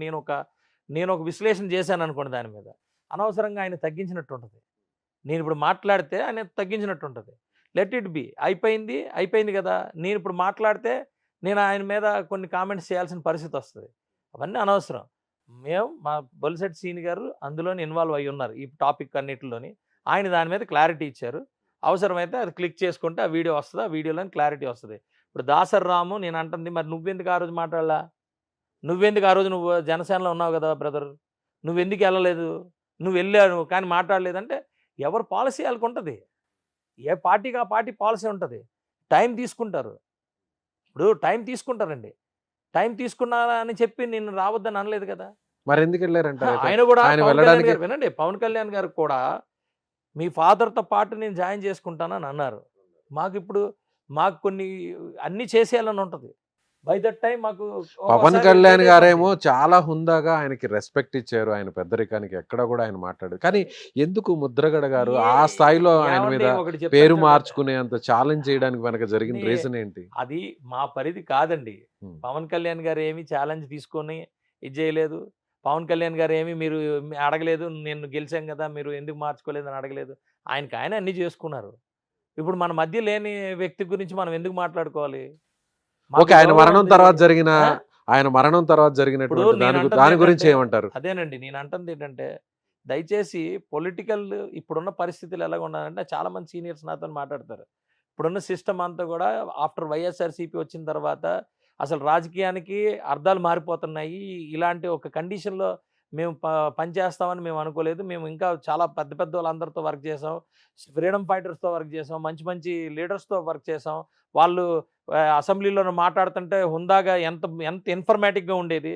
నేను ఒక విశ్లేషణ చేశాను అనుకోండి దాని మీద, అనవసరంగా ఆయన తగ్గించినట్టు ఉంటుంది. నేను ఇప్పుడు మాట్లాడితే ఆయన తగ్గించినట్టు ఉంటుంది. లెట్ ఇట్ బి, అయిపోయింది కదా. నేను ఇప్పుడు మాట్లాడితే నేను ఆయన మీద కొన్ని కామెంట్స్ చేయాల్సిన పరిస్థితి వస్తుంది. అవన్నీ అనవసరం. మా బొలిశెట్టి సీని గారు అందులోని ఇన్వాల్వ్ అయ్యి ఉన్నారు ఈ టాపిక్ అన్నిటిలోని. ఆయన దాని మీద క్లారిటీ ఇచ్చారు. అవసరమైతే అది క్లిక్ చేసుకుంటే ఆ వీడియో వస్తుంది, ఆ వీడియోలోని క్లారిటీ వస్తుంది. ఇప్పుడు దాసర్ రాము నేను అంటుంది, మరి నువ్వెందుకు ఆ రోజు మాట్లాడలా? నువ్వెందుకు ఆ రోజు నువ్వు జనసేనలో ఉన్నావు కదా బ్రదర్, నువ్వెందుకు వెళ్ళలేదు? నువ్వు వెళ్ళావు కానీ మాట్లాడలేదంటే ఎవరు పాలసీ వాళ్ళకు ఉంటుంది. ఏ పార్టీకి ఆ పార్టీ పాలసీ ఉంటుంది. టైం తీసుకుంటారు. ఇప్పుడు టైం తీసుకుంటారండి. టైం తీసుకున్నారా అని చెప్పి నేను రావద్దని అనలేదు కదా. మరి ఎందుకు వెళ్ళారంట ఆయన కూడా ఆయన పవన్ వెళ్ళడానికి? కళ్యాణ్ గారు వినండి, పవన్ కళ్యాణ్ గారు కూడా మీ ఫాదర్తో పాటు నేను జాయిన్ చేసుకుంటానని అన్నారు. మాకు కొన్ని అన్నీ చేసేయాలని ఉంటుంది. బై దట్ టైం మాకు పవన్ కళ్యాణ్ గారేమో చాలా హుందాగా ఆయనకి రెస్పెక్ట్ ఇచ్చారు, ఆయన పెద్దరికానికి ఎక్కడ కూడా ఆయన మాట్లాడారు. కానీ ఎందుకు ముద్రగడ గారు ఆ స్థాయిలో ఆయన మీద పేరు మార్చుకునే అంత ఛాలెంజ్ చేయడానికి వెనక జరిగిన రీజన్ ఏంటి? అది మా పరిధి కాదండి. పవన్ కళ్యాణ్ గారు ఏమి ఛాలెంజ్ తీసుకొని ఇది చేయలేదు. పవన్ కళ్యాణ్ గారు ఏమి మీరు అడగలేదు, నేను గెలిచాం కదా మీరు ఎందుకు మార్చుకోలేదు అని అడగలేదు. ఆయన అన్నీ చేసుకున్నారు. ఇప్పుడు మన మధ్య లేని వ్యక్తి గురించి మనం ఎందుకు మాట్లాడుకోవాలి? ఓకే, ఆయన మరణం తర్వాత జరిగినటువంటి దాని గురించి ఏమంటారు? అదేనండి నేను అంటుంది ఏంటంటే, దయచేసి పొలిటికల్ ఇప్పుడున్న పరిస్థితులు ఎలాగ ఉన్నాయంటే చాలా మంది సీనియర్స్ నాతో మాట్లాడతారు. ఇప్పుడున్న సిస్టమ్ అంతా కూడా ఆఫ్టర్ వైఎస్ఆర్సీపీ వచ్చిన తర్వాత అసలు రాజకీయానికి అర్థాలు మారిపోతున్నాయి. ఇలాంటి ఒక కండిషన్లో మేము పనిచేస్తామని మేము అనుకోలేదు. మేము ఇంకా చాలా పెద్ద వాళ్ళందరితో వర్క్ చేసాం, ఫ్రీడమ్ ఫైటర్స్తో వర్క్ చేసాం, మంచి లీడర్స్తో వర్క్ చేసాం. వాళ్ళు అసెంబ్లీలో మాట్లాడుతుంటే హుందాగా ఎంత ఇన్ఫర్మేటిక్గా ఉండేది.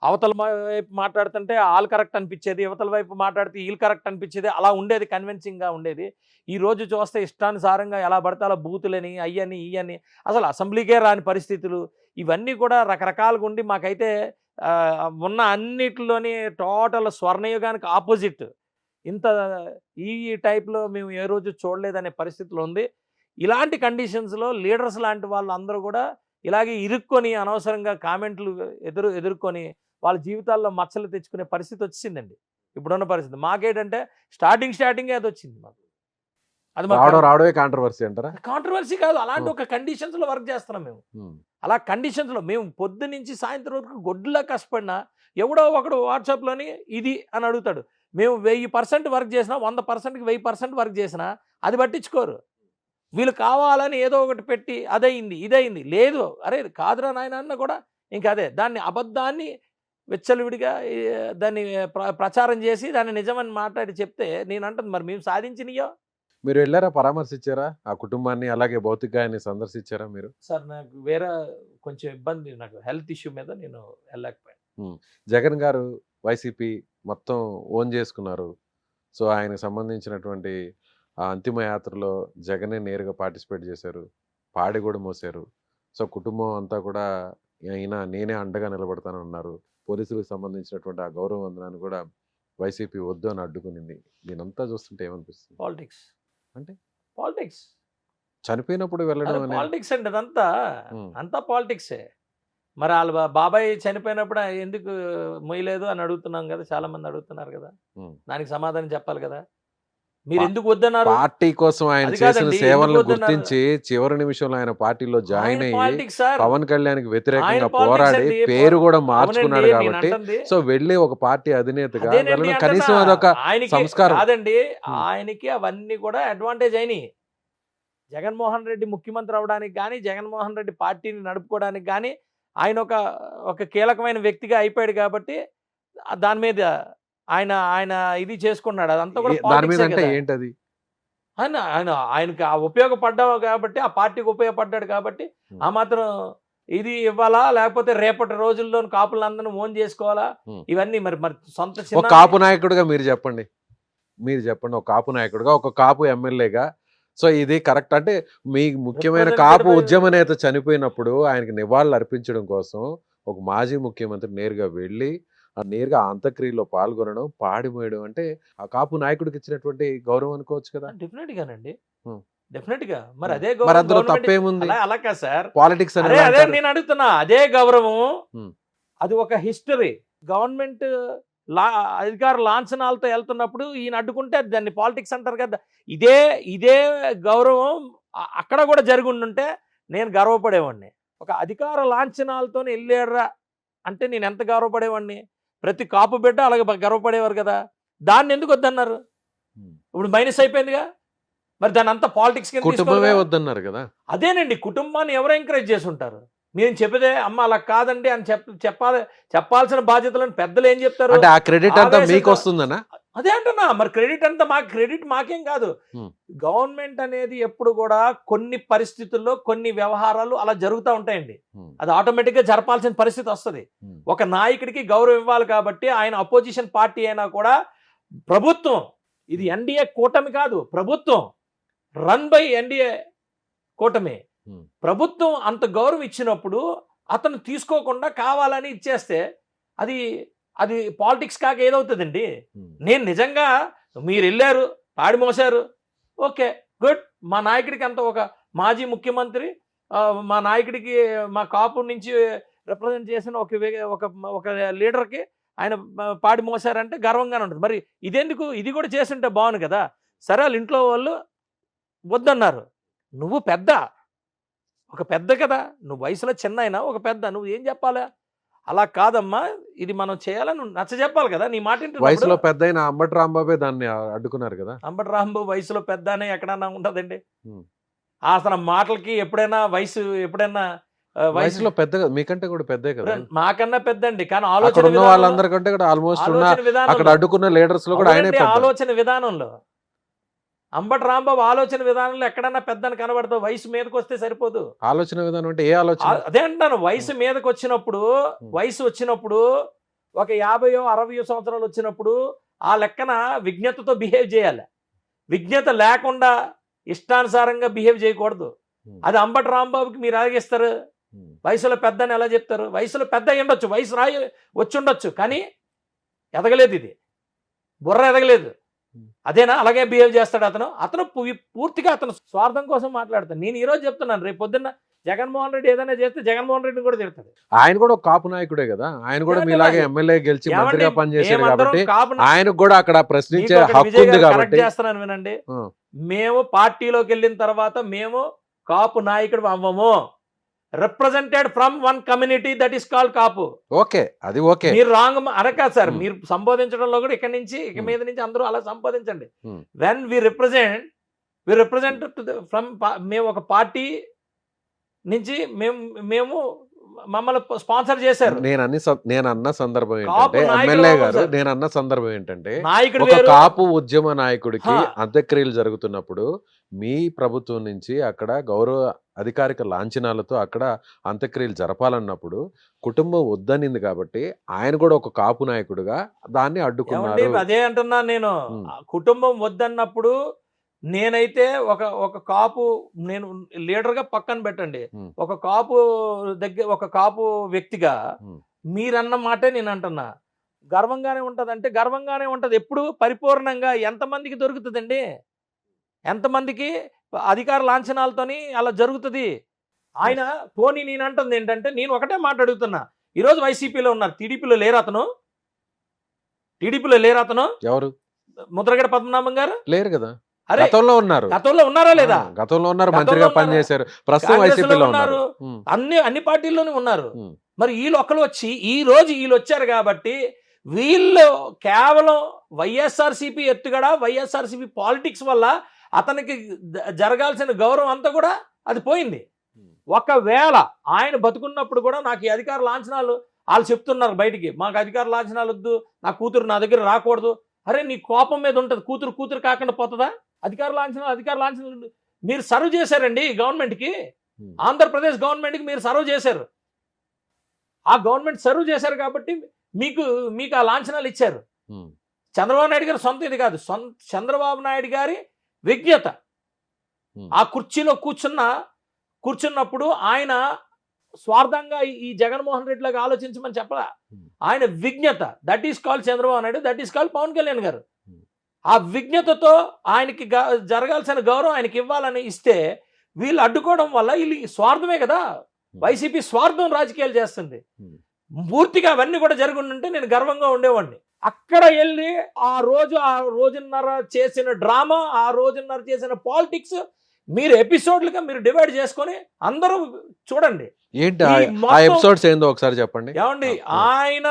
అవతల వైపు మాట్లాడుతుంటే ఆల్ కరెక్ట్ అనిపించేది, యువతల వైపు మాట్లాడితే ఈల్ కరెక్ట్ అనిపించేది. అలా ఉండేది, కన్విన్సింగ్గా ఉండేది. ఈ రోజు చూస్తే ఇష్టానుసారంగా ఎలా పడితే అలా బూతులని అయ్యని ఇయ్యని అసలు అసెంబ్లీకే రాని పరిస్థితులు. ఇవన్నీ కూడా రకరకాలుగా ఉండి మాకైతే ఉన్న అన్నిటిలోని టోటల్ స్వర్ణయుగానికి ఆపోజిట్ ఈ టైప్లో మేము ఏ రోజు చూడలేదనే పరిస్థితిలో ఉంది. ఇలాంటి కండిషన్స్లో లీడర్స్ లాంటి వాళ్ళు అందరూ కూడా ఇలాగే ఇరుక్కొని అనవసరంగా కామెంట్లు ఎదుర్కొని వాళ్ళ జీవితాల్లో మచ్చలు తెచ్చుకునే పరిస్థితి వచ్చిందండి ఇప్పుడున్న పరిస్థితి. మాకేంటంటే స్టార్టింగే అది వచ్చింది. మాకు అది రావడమే కాంట్రవర్సీ అంటారా? కాంట్రవర్సీ కాదు, అలాంటి ఒక కండిషన్స్లో వర్క్ చేస్తున్నాం మేము. అలా కండిషన్స్లో మేము పొద్దు నుంచి సాయంత్రం వరకు గొడ్డులా కష్టపడినా ఎవడో ఒకడు వాట్సాప్లోని ఇది అని అడుగుతాడు. మేము 1000% వర్క్ చేసినా 100%కి 1000% వర్క్ చేసినా అది పట్టించుకోరు. వీళ్ళు కావాలని ఏదో ఒకటి పెట్టి అదయింది ఇదయింది లేదు, అరే కాదురా నాయన అన్న కూడా ఇంకా అదే దాన్ని అబద్ధాన్ని విచ్చలవిడిగా దాన్ని ప్రచారం చేసి దాన్ని నిజమని మాట్లాడి చెప్తే నేను అంటుంది మరి మేము సాధించినయో. మీరు వెళ్ళారా, పరామర్శించారా ఆ కుటుంబాన్ని, అలాగే భౌతికాయాన్ని సందర్శించారా మీరు? సార్ నాకు వేరే కొంచెం ఇబ్బంది, నాకు హెల్త్ ఇష్యూ మీద నేను వెళ్ళలేకపోయాను. జగన్ గారు వైసీపీ మొత్తం ఓన్ చేసుకున్నారు. సో ఆయనకు సంబంధించినటువంటి ఆ అంతిమ యాత్రలో జగనే నేరుగా పార్టిసిపేట్ చేశారు, పాడి కూడా మోసారు. సో కుటుంబం అంతా కూడా అయినా నేనే అండగా నిలబడతానన్నారు. పోలీసులకు సంబంధించినటువంటి ఆ గౌరవ వందనాన్ని కూడా వైసీపీ వద్దు అని అడ్డుకునింది. దీనంతా చూస్తుంటే ఏమనిపిస్తుంది? పాలిటిక్స్ అంటే పాలిటిక్స్ చనిపోయినప్పుడు వెళ్ళడం అనేది పాలిటిక్స్ అండి, అదంతా ఉమ్, అంతా పాలిటిక్సే. మరి వాళ్ళ బాబాయ్ చనిపోయినప్పుడు ఎందుకు మొయ్యలేదు అని అడుగుతున్నాం కదా, చాలా మంది అడుగుతున్నారు కదా. ఉమ్. దానికి సమాధానం చెప్పాలి కదా. మీరు ఎందుకు వద్దన్నారు? పార్టీ కోసం ఆయన అది చేసిన కాదండి, సేవలను ఎందుకు వద్దన్నారు? గుర్తించి చివరి నిమిషంలో ఆయన పార్టీలో జాయిన్ అయ్యి పాలిటిక్స్ సార్, పవన్ కళ్యాణ్కి వ్యతిరేకంగా ఆయన politics పోరాడి అండి. పేరు కూడా అవునండి, మార్చుకున్నాడు నేను కాబట్టి అంటుంది. సో వెళ్ళి ఒక పార్టీ అధినేతగా అదేనండి వెళ్ళడం అంటున్నా. కనీసం అదొక ఆయనకి సంస్కారం. కాదండి, ఆయనకి అవన్నీ కూడా అడ్వాంటేజ్ అయినాయి. జగన్మోహన్ రెడ్డి ముఖ్యమంత్రి అవడానికి కానీ, జగన్మోహన్ రెడ్డి పార్టీని నడుపుకోవడానికి కానీ ఆయన ఒక కీలకమైన వ్యక్తిగా అయిపోయాడు కాబట్టి దాని మీద ఆయన ఆయన ఇది చేసుకున్నాడు. అదంతా కూడా దాని మీద politics ఏ అంటే కదా. ఏంటది? ఆయనకి ఉపయోగపడ్డావు కాబట్టి, ఆ పార్టీకి ఉపయోగపడ్డాడు కాబట్టి ఆ మాత్రం ఇది ఇవ్వాలా, లేకపోతే రేపటి రోజుల్లో కాపులందరినీ ఓన్ చేసుకోవాలా, ఇవన్నీ మరి మరి సొంత ఒక చిన్న కాపు నాయకుడిగా మీరు చెప్పండి, ఒక కాపు నాయకుడిగా, ఒక కాపు ఎమ్మెల్యేగా సో ఇది కరెక్ట్ అంటే మీ ముఖ్యమైన కాపు ఉద్యమ నేత చనిపోయినప్పుడు ఆయనకి నివాళులు అర్పించడం కోసం ఒక మాజీ ముఖ్యమంత్రి నేరుగా వెళ్ళి నేరుగా అంత్యక్రియలో పాల్గొనడం, పాడి మోయడం అంటే ఆ కాపు నాయకుడికి ఇచ్చినటువంటి గౌరవం అనుకోవచ్చు కదా. డెఫినెట్ గానండి, Hmm. డెఫినెట్ గా. మరి అదే మరి గౌరవం అందులో గవర్నమెంట్ తప్పేముంది? అలా కాదు సార్, పాలిటిక్స్ అదే అదే నేను అడుగుతున్నా. అదే గౌరవం, Hmm. అది ఒక హిస్టరీ. గవర్నమెంట్ అధికార లాంఛనాలతో వెళ్తున్నప్పుడు ఈయన అడ్డుకుంటే దాన్ని పాలిటిక్స్ అంటారు కదా. ఇదే ఇదే గౌరవం అక్కడ కూడా జరిగి ఉండుంటే నేను గర్వపడేవాడిని. ఒక అధికార లాంఛనాలతో వెళ్ళారా అంటే నేను ఎంత గర్వపడేవాడిని. ప్రతి కాపు బిడ్డ అలాగే గర్వపడేవారు కదా. దాన్ని ఎందుకు వద్దన్నారు? ఇప్పుడు మైనస్ అయిపోయిందిగా. మరి దాని అంతా పాలిటిక్స్ కింద కుటుంబమే తీసుకోవాలిగా. వద్దన్నారు కదా. అదేనండి, కుటుంబాన్ని ఎవరు ఎంకరేజ్ చేసి ఉంటారు? నేను చెప్పేదే అమ్మ అలా కాదండి అని చెప్పాల్సిన బాధ్యతలను పెద్దలు ఏం చెప్తారు? అంటే ఆ క్రెడిట్ అంతా ఆవేశంతో- మీకు వస్తుందనా? అదే అంటున్నా, మరి క్రెడిట్ అంతా క్రెడిట్ మాకేం కాదు. గవర్నమెంట్ అనేది ఎప్పుడు కూడా కొన్ని పరిస్థితుల్లో కొన్ని వ్యవహారాలు అలా జరుగుతూ ఉంటాయండి. అది ఆటోమేటిక్ గా జరపాల్సిన పరిస్థితి వస్తుంది. ఒక నాయకుడికి గౌరవం ఇవ్వాలి కాబట్టి ఆయన అపోజిషన్ పార్టీ అయినా కూడా ప్రభుత్వం, ఇది ఎన్డీఏ కూటమి కాదు, ప్రభుత్వం రన్ బై ఎన్డీఏ కూటమి. ప్రభుత్వం అంత గౌరవం ఇచ్చినప్పుడు అతను తీసుకోకుండా కావాలని ఇచ్చేస్తే అది అది పాలిటిక్స్ కాక ఏదవుతుందండి? నేను నిజంగా మీరు వెళ్ళారు, పాడి మోసారు, ఓకే గుడ్. మా నాయకుడికి అంత ఒక మాజీ ముఖ్యమంత్రి, మా నాయకుడికి మా కాపు నుంచి రిప్రజెంట్ చేసిన ఒక లీడర్కి ఆయన పాడి మోసారంటే గర్వంగానే ఉంటుంది. మరి ఇదెందుకు? ఇది కూడా చేస్తుంటే బాగుంది కదా. సరే, వాళ్ళ ఇంట్లో వాళ్ళు వద్దన్నారు. నువ్వు పెద్ద, ఒక పెద్ద కదా, నువ్వు వయసులో చిన్న అయినా ఒక పెద్ద, నువ్వు ఏం చెప్పాలా? అలా కాదమ్మా, ఇది మనం చేయాలని నచ్చ చెప్పాలి కదా. నీ మాట వయసులో పెద్ద అయిన అంబటి రాంబాబే దాన్ని అడ్డుకున్నారు కదా. అంబటి రాంబాబు వయసులో పెద్ద అనే ఎక్కడన్నా ఉంటుందండి? అసలు మాటలకి ఎప్పుడైనా ఎప్పుడైనా వయసులో పెద్ద, మీకంటే కూడా పెద్దే కదా. మాకన్నా పెద్ద అండి, కానీ అక్కడ ఆలోచన ఉన్న వాళ్ళందరికంటే కూడా ఆల్మోస్ట్ ఉన్న అక్కడ అడ్డుకున్న లీడర్స్ లో కూడా ఆయనే అవునండి, పెద్ద. ఆలోచన విధానంలో అంబటి రాంబాబు ఆలోచన విధానంలో ఎక్కడన్నా పెద్దని కనబడతావు. వయసు మీదకి వస్తే సరిపోదు. ఆలోచన విధానం అంటే ఏ ఆలోచన? అదే అంటాను, వయసు మీదకి వచ్చినప్పుడు, వయసు వచ్చినప్పుడు ఒక 50-60 సంవత్సరాలు వచ్చినప్పుడు ఆ లెక్కన విజ్ఞతతో బిహేవ్ చేయాలి. విజ్ఞత లేకుండా ఇష్టానుసారంగా బిహేవ్ చేయకూడదు. అది అంబటి రాంబాబుకి మీరు ఎలాగిస్తారు? వయసులో పెద్ద అని ఎలా చెప్తారు? వయసులో పెద్ద అయి ఉండొచ్చు, వయసు వచ్చి ఉండొచ్చు, కానీ ఎదగలేదు, ఇది బుర్ర ఎదగలేదు. అదేనా? అలాగే బిహేవ్ చేస్తాడు అతను పూర్తిగా అతను స్వార్థం కోసం మాట్లాడతాడు. నేను ఈరోజు చెప్తున్నాను, రేపు పొద్దున్న జగన్మోహన్ రెడ్డి ఏదైనా చేస్తే జగన్మోహన్ రెడ్డిని కూడా తిడతాడు. ఆయన కూడా ఒక కాపు నాయకుడే కదా. ఆయన కూడా మీలాగే ఎమ్మెల్యే గెలిచి మంత్రిగా పనిచేశాడు కాబట్టి ఆయనకు కూడా అక్కడ ప్రశ్నించే హక్కు ఉంది కాబట్టి చేస్తున్నాను. వినండి, మేము పార్టీలోకి వెళ్ళిన తర్వాత మేము కాపు నాయకుడు అవ్వము. Represented from one community that is called Kapu. Okay, అది ఓకే. మీరు రాంగ్ అనకా సార్, మీరు సంబోధించడంలో కూడా ఇక మీద నుంచి అందరూ అలా సంబోధించండి. When we represent we represent from మేము ఒక పార్టీ నుంచి మేము మమ్మల్ని స్పాన్సర్ చేశారు. నేను అన్న సందర్భం కాపు ఏంటంటే నాయకులు ఎమ్మెల్యే ఎవరు గారు సార్? నేను అన్న సందర్భం ఏంటంటే నాయకుడు ఒక వేరు. కాపు ఉద్యమ నాయకుడికి హా. అంత్యక్రియలు జరుగుతున్నప్పుడు మీ ప్రభుత్వం నుంచి అక్కడ గౌరవ అధికారిక లాంఛనాలతో అక్కడ అంత్యక్రియలు జరపాలన్నప్పుడు కుటుంబం వద్దనింది కాబట్టి ఆయన కూడా ఒక కాపు నాయకుడిగా దాన్ని ఏమండి, అడ్డుకున్నారు. అదే అంటున్నా నేను. ఉమ్. ఆ కుటుంబం వద్దన్నప్పుడు నేనైతే ఒక కాపు, నేను లీడర్గా పక్కన పెట్టండి, ఉమ్. ఒక కాపు దగ్గర ఒక కాపు వ్యక్తిగా ఉమ్. మీరన్న మాటే నేను అంటున్నా. గర్వంగానే ఉంటుంది అంటే గర్వంగానే ఉంటుంది. ఎప్పుడు పరిపూర్ణంగా ఎంతమందికి దొరుకుతుందండి? ఎంతమందికి అధికార లాంఛనాలతోని అలా జరుగుతుంది? ఆయన పోనీ నేను అంటుంది ఏంటంటే, నేను ఒకటే మాట అడుగుతున్నా. ఈరోజు వైసీపీలో ఉన్నారు, టీడీపీలో లేరు అతను? టీడీపీలో లేరు అతను? ఎవరు ముద్రగడ పద్మనాభం గారు లేరు కదా, అరే గతంలో ఉన్నారు. గతంలో ఉన్నారా లేదా? గతంలో ఉన్నారు, గతంలో మంత్రిగా ఉన్నారు. పనిచేశారు, ప్రస్తుతం కాంగ్రెస్లో వైసీపీలో ఉన్నారు. ఉన్నారు. ఉమ్. అన్ని పార్టీల్లోనూ ఉన్నారు. ఉమ్. మరి వీళ్ళు ఒకరు వచ్చి ఈ రోజు వీళ్ళు వచ్చారు కాబట్టి వీళ్ళు కేవలం వైఎస్ఆర్సీపీ ఎత్తుగడ, వైఎస్ఆర్సీపీ పాలిటిక్స్ వల్ల అతనికి జరగాల్సిన గౌరవం అంతా కూడా అది పోయింది. ఒకవేళ ఆయన బతుకున్నప్పుడు కూడా నాకు ఈ అధికార లాంఛనాలు వాళ్ళు చెప్తున్నారు బయటికి, మాకు అధికార లాంఛనాలు వద్దు, నా కూతురు నా దగ్గర రాకూడదు. అరే నీ కోపం మీద ఉంటుంది, కూతురు కాకుండా పోతుందా? అధికార లాంఛనాలు మీరు సర్వ్ చేశారండి గవర్నమెంట్కి, ఆంధ్రప్రదేశ్ గవర్నమెంట్కి మీరు సర్వ్ చేశారు. ఆ గవర్నమెంట్ సర్వ్ చేశారు కాబట్టి మీకు ఆ లాంఛనాలు ఇచ్చారు. ఉమ్. చంద్రబాబు నాయుడు గారి సొంత ఇది కాదు, చంద్రబాబు నాయుడు గారి విజ్ఞత. ఉమ్. ఆ కుర్చీలో కూర్చున్నప్పుడు ఆయన స్వార్థంగా ఈ జగన్మోహన్ రెడ్డి లాగా ఆలోచించమని చెప్పలా. ఆయన విజ్ఞత, that is call Chandrababu Naidu, that is call Pawan Kalyan garu. ఆ విజ్ఞతతో ఆయనకి జరగాల్సిన గౌరవం ఆయనకి ఇవ్వాలని ఇస్తే వీళ్ళు అడ్డుకోవడం వల్ల వీళ్ళు స్వార్థమే కదా. వైసీపీ స్వార్థం రాజకీయాలు చేస్తుంది. పూర్తిగా అవన్నీ కూడా జరుగుంటే నేను గర్వంగా ఉండేవాడిని. అక్కడ వెళ్ళి ఆ రోజున్నర చేసిన డ్రామా, ఆ రోజున్నర చేసిన పాలిటిక్స్ మీరు ఎపిసోడ్లుగా మీరు డివైడ్ చేసుకొని అందరూ చూడండి. ఏంటి ఈ ఆ మొత్తం- ఎపిసోడ్స్ ఏందో ఒకసారి చెప్పండి. ఏమండి, ఆయన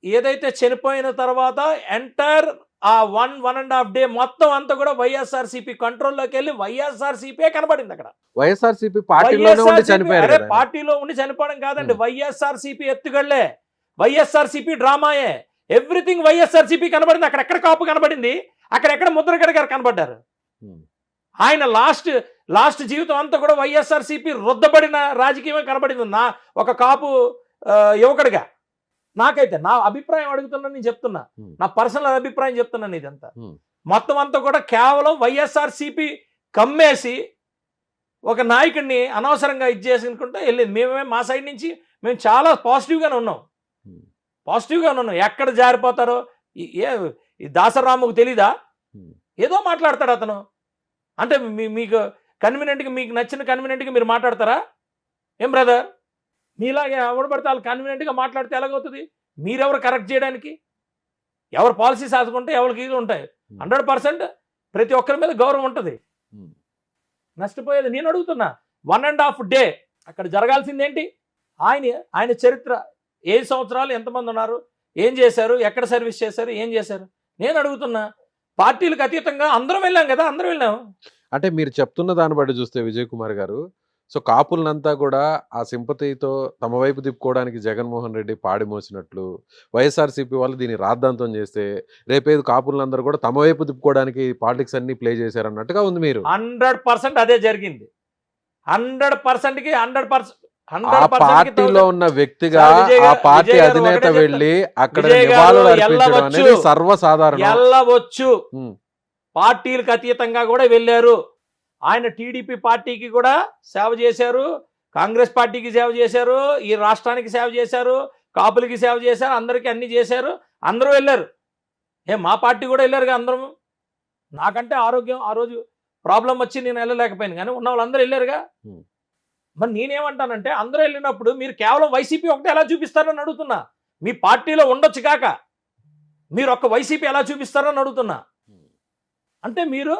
ఏదైతే చనిపోయిన తర్వాత ఎంటైర్ ఆ 1.5 డే మొత్తం అంతా కూడా వైఎస్ఆర్సీపీ కంట్రోల్లోకి వెళ్ళి వైఎస్ఆర్సీపీ కనబడింది అక్కడ. వైఎస్ఆర్సీపీ పార్టీలోనే ఉండి చనిపోయారు అరే కదా. పార్టీలో ఉండి చనిపోవడం కాదండి, వైఎస్ఆర్సీపీ ఎత్తుగళ్లే, వైఎస్ఆర్సీపీ డ్రామాయే, ఎవ్రీథింగ్ వైఎస్ఆర్సీపీ కనబడింది. అక్కడెక్కడ కాపు కనబడింది, అక్కడెక్కడ ముద్రగడ గారు కనబడ్డారు. ఉమ్. ఆయన లాస్ట్ జీవితం అంతా కూడా వైఎస్ఆర్సీపీ రుద్దబడిన రాజకీయమే కనబడింది. నా ఒక కాపు యువకుడిగా నాకైతే నా అభిప్రాయం అడుగుతున్నా, నేను చెప్తున్నా, నా పర్సనల్ అభిప్రాయం చెప్తున్నాను. ఇదంతా మొత్తం అంతా కూడా కేవలం వైఎస్ఆర్సీపీ కమ్మేసి ఒక నాయకుడిని అనవసరంగా చేసుకుంటే వెళ్ళింది. మేమే మా సైడ్ నుంచి మేము చాలా పాజిటివ్గానే ఉన్నాం. ఎక్కడ జారిపోతారో ఈ దాసరాముకు తెలీదా? ఏదో మాట్లాడతాడు అతను. అంటే మీకు కన్వీనియంట్గా, మీకు నచ్చిన కన్వీనియంట్గా మీరు మాట్లాడతారా? ఏం బ్రదర్, మీలాగే ఎవరు పడితే వాళ్ళు కన్వీనియంట్గా మాట్లాడితే ఎలాగవుతుంది? మీరెవరు కరెక్ట్ చేయడానికి? ఎవరు పాలసీ సాధుకుంటే ఎవరికి ఇది ఉంటాయి. 100% ప్రతి ఒక్కరి మీద గౌరవం ఉంటుంది. నష్టపోయేది నేను అడుగుతున్నా. 1.5 డే అక్కడ జరగాల్సిందేంటి? ఆయన చరిత్ర, 7 సంవత్సరాలు ఎంతమంది ఉన్నారు, ఏం చేశారు, ఎక్కడ సర్వీస్ చేశారు, ఏం చేశారు నేను అడుగుతున్నా. పార్టీలకు అతీతంగా అందరం వెళ్ళాం కదా, అందరం వెళ్ళాం. అంటే మీరు చెప్తున్న దాన్ని బట్టి చూస్తే విజయ్ కుమార్ గారు, సో కాపులనంతా కూడా ఆ సింపతితో తమ వైపు తిప్పుకోవడానికి జగన్మోహన్ రెడ్డి పాడి మోసినట్లు, వైఎస్ఆర్సీపీ వాళ్ళు దీన్ని రాద్ధాంతం చేస్తే రేపేది కాపులందరూ కూడా తమ వైపు తిప్పుకోవడానికి పాలిటిక్స్ అన్ని ప్లే చేశారన్నట్టుగా ఉంది. మీరు 100% అదే జరిగింది. 100%కి 100%. ఆ పార్టీలో ఉన్న వ్యక్తిగా ఆ పార్టీ అధినేత వెళ్ళి అక్కడ నివాళులు అర్పించడం అనేది సర్వసాధారణం. వెళ్ళవచ్చు, పార్టీలకు అతీతంగా కూడా వెళ్ళారు. ఆయన టీడీపీ పార్టీకి కూడా సేవ చేశారు, కాంగ్రెస్ పార్టీకి సేవ చేశారు, ఈ రాష్ట్రానికి సేవ చేశారు, కాపులకి సేవ చేశారు, అందరికీ అన్ని చేశారు. అందరూ వెళ్ళారు. మా పార్టీ కూడా వెళ్ళారుగా అందరం. నాకంటే ఆరోగ్యం ఆ రోజు ప్రాబ్లం వచ్చి నేను వెళ్ళలేకపోయాను, కానీ ఉన్న వాళ్ళందరూ వెళ్ళారుగా. మరి నేనేమంటానంటే, అందరూ వెళ్ళినప్పుడు మీరు కేవలం వైసీపీ ఒకటే ఎలా చూపిస్తారని అడుగుతున్నా. మీ పార్టీలో ఉండొచ్చు కాక మీరు ఒక్క వైసీపీ ఎలా చూపిస్తారని అడుగుతున్నా. అంటే మీరు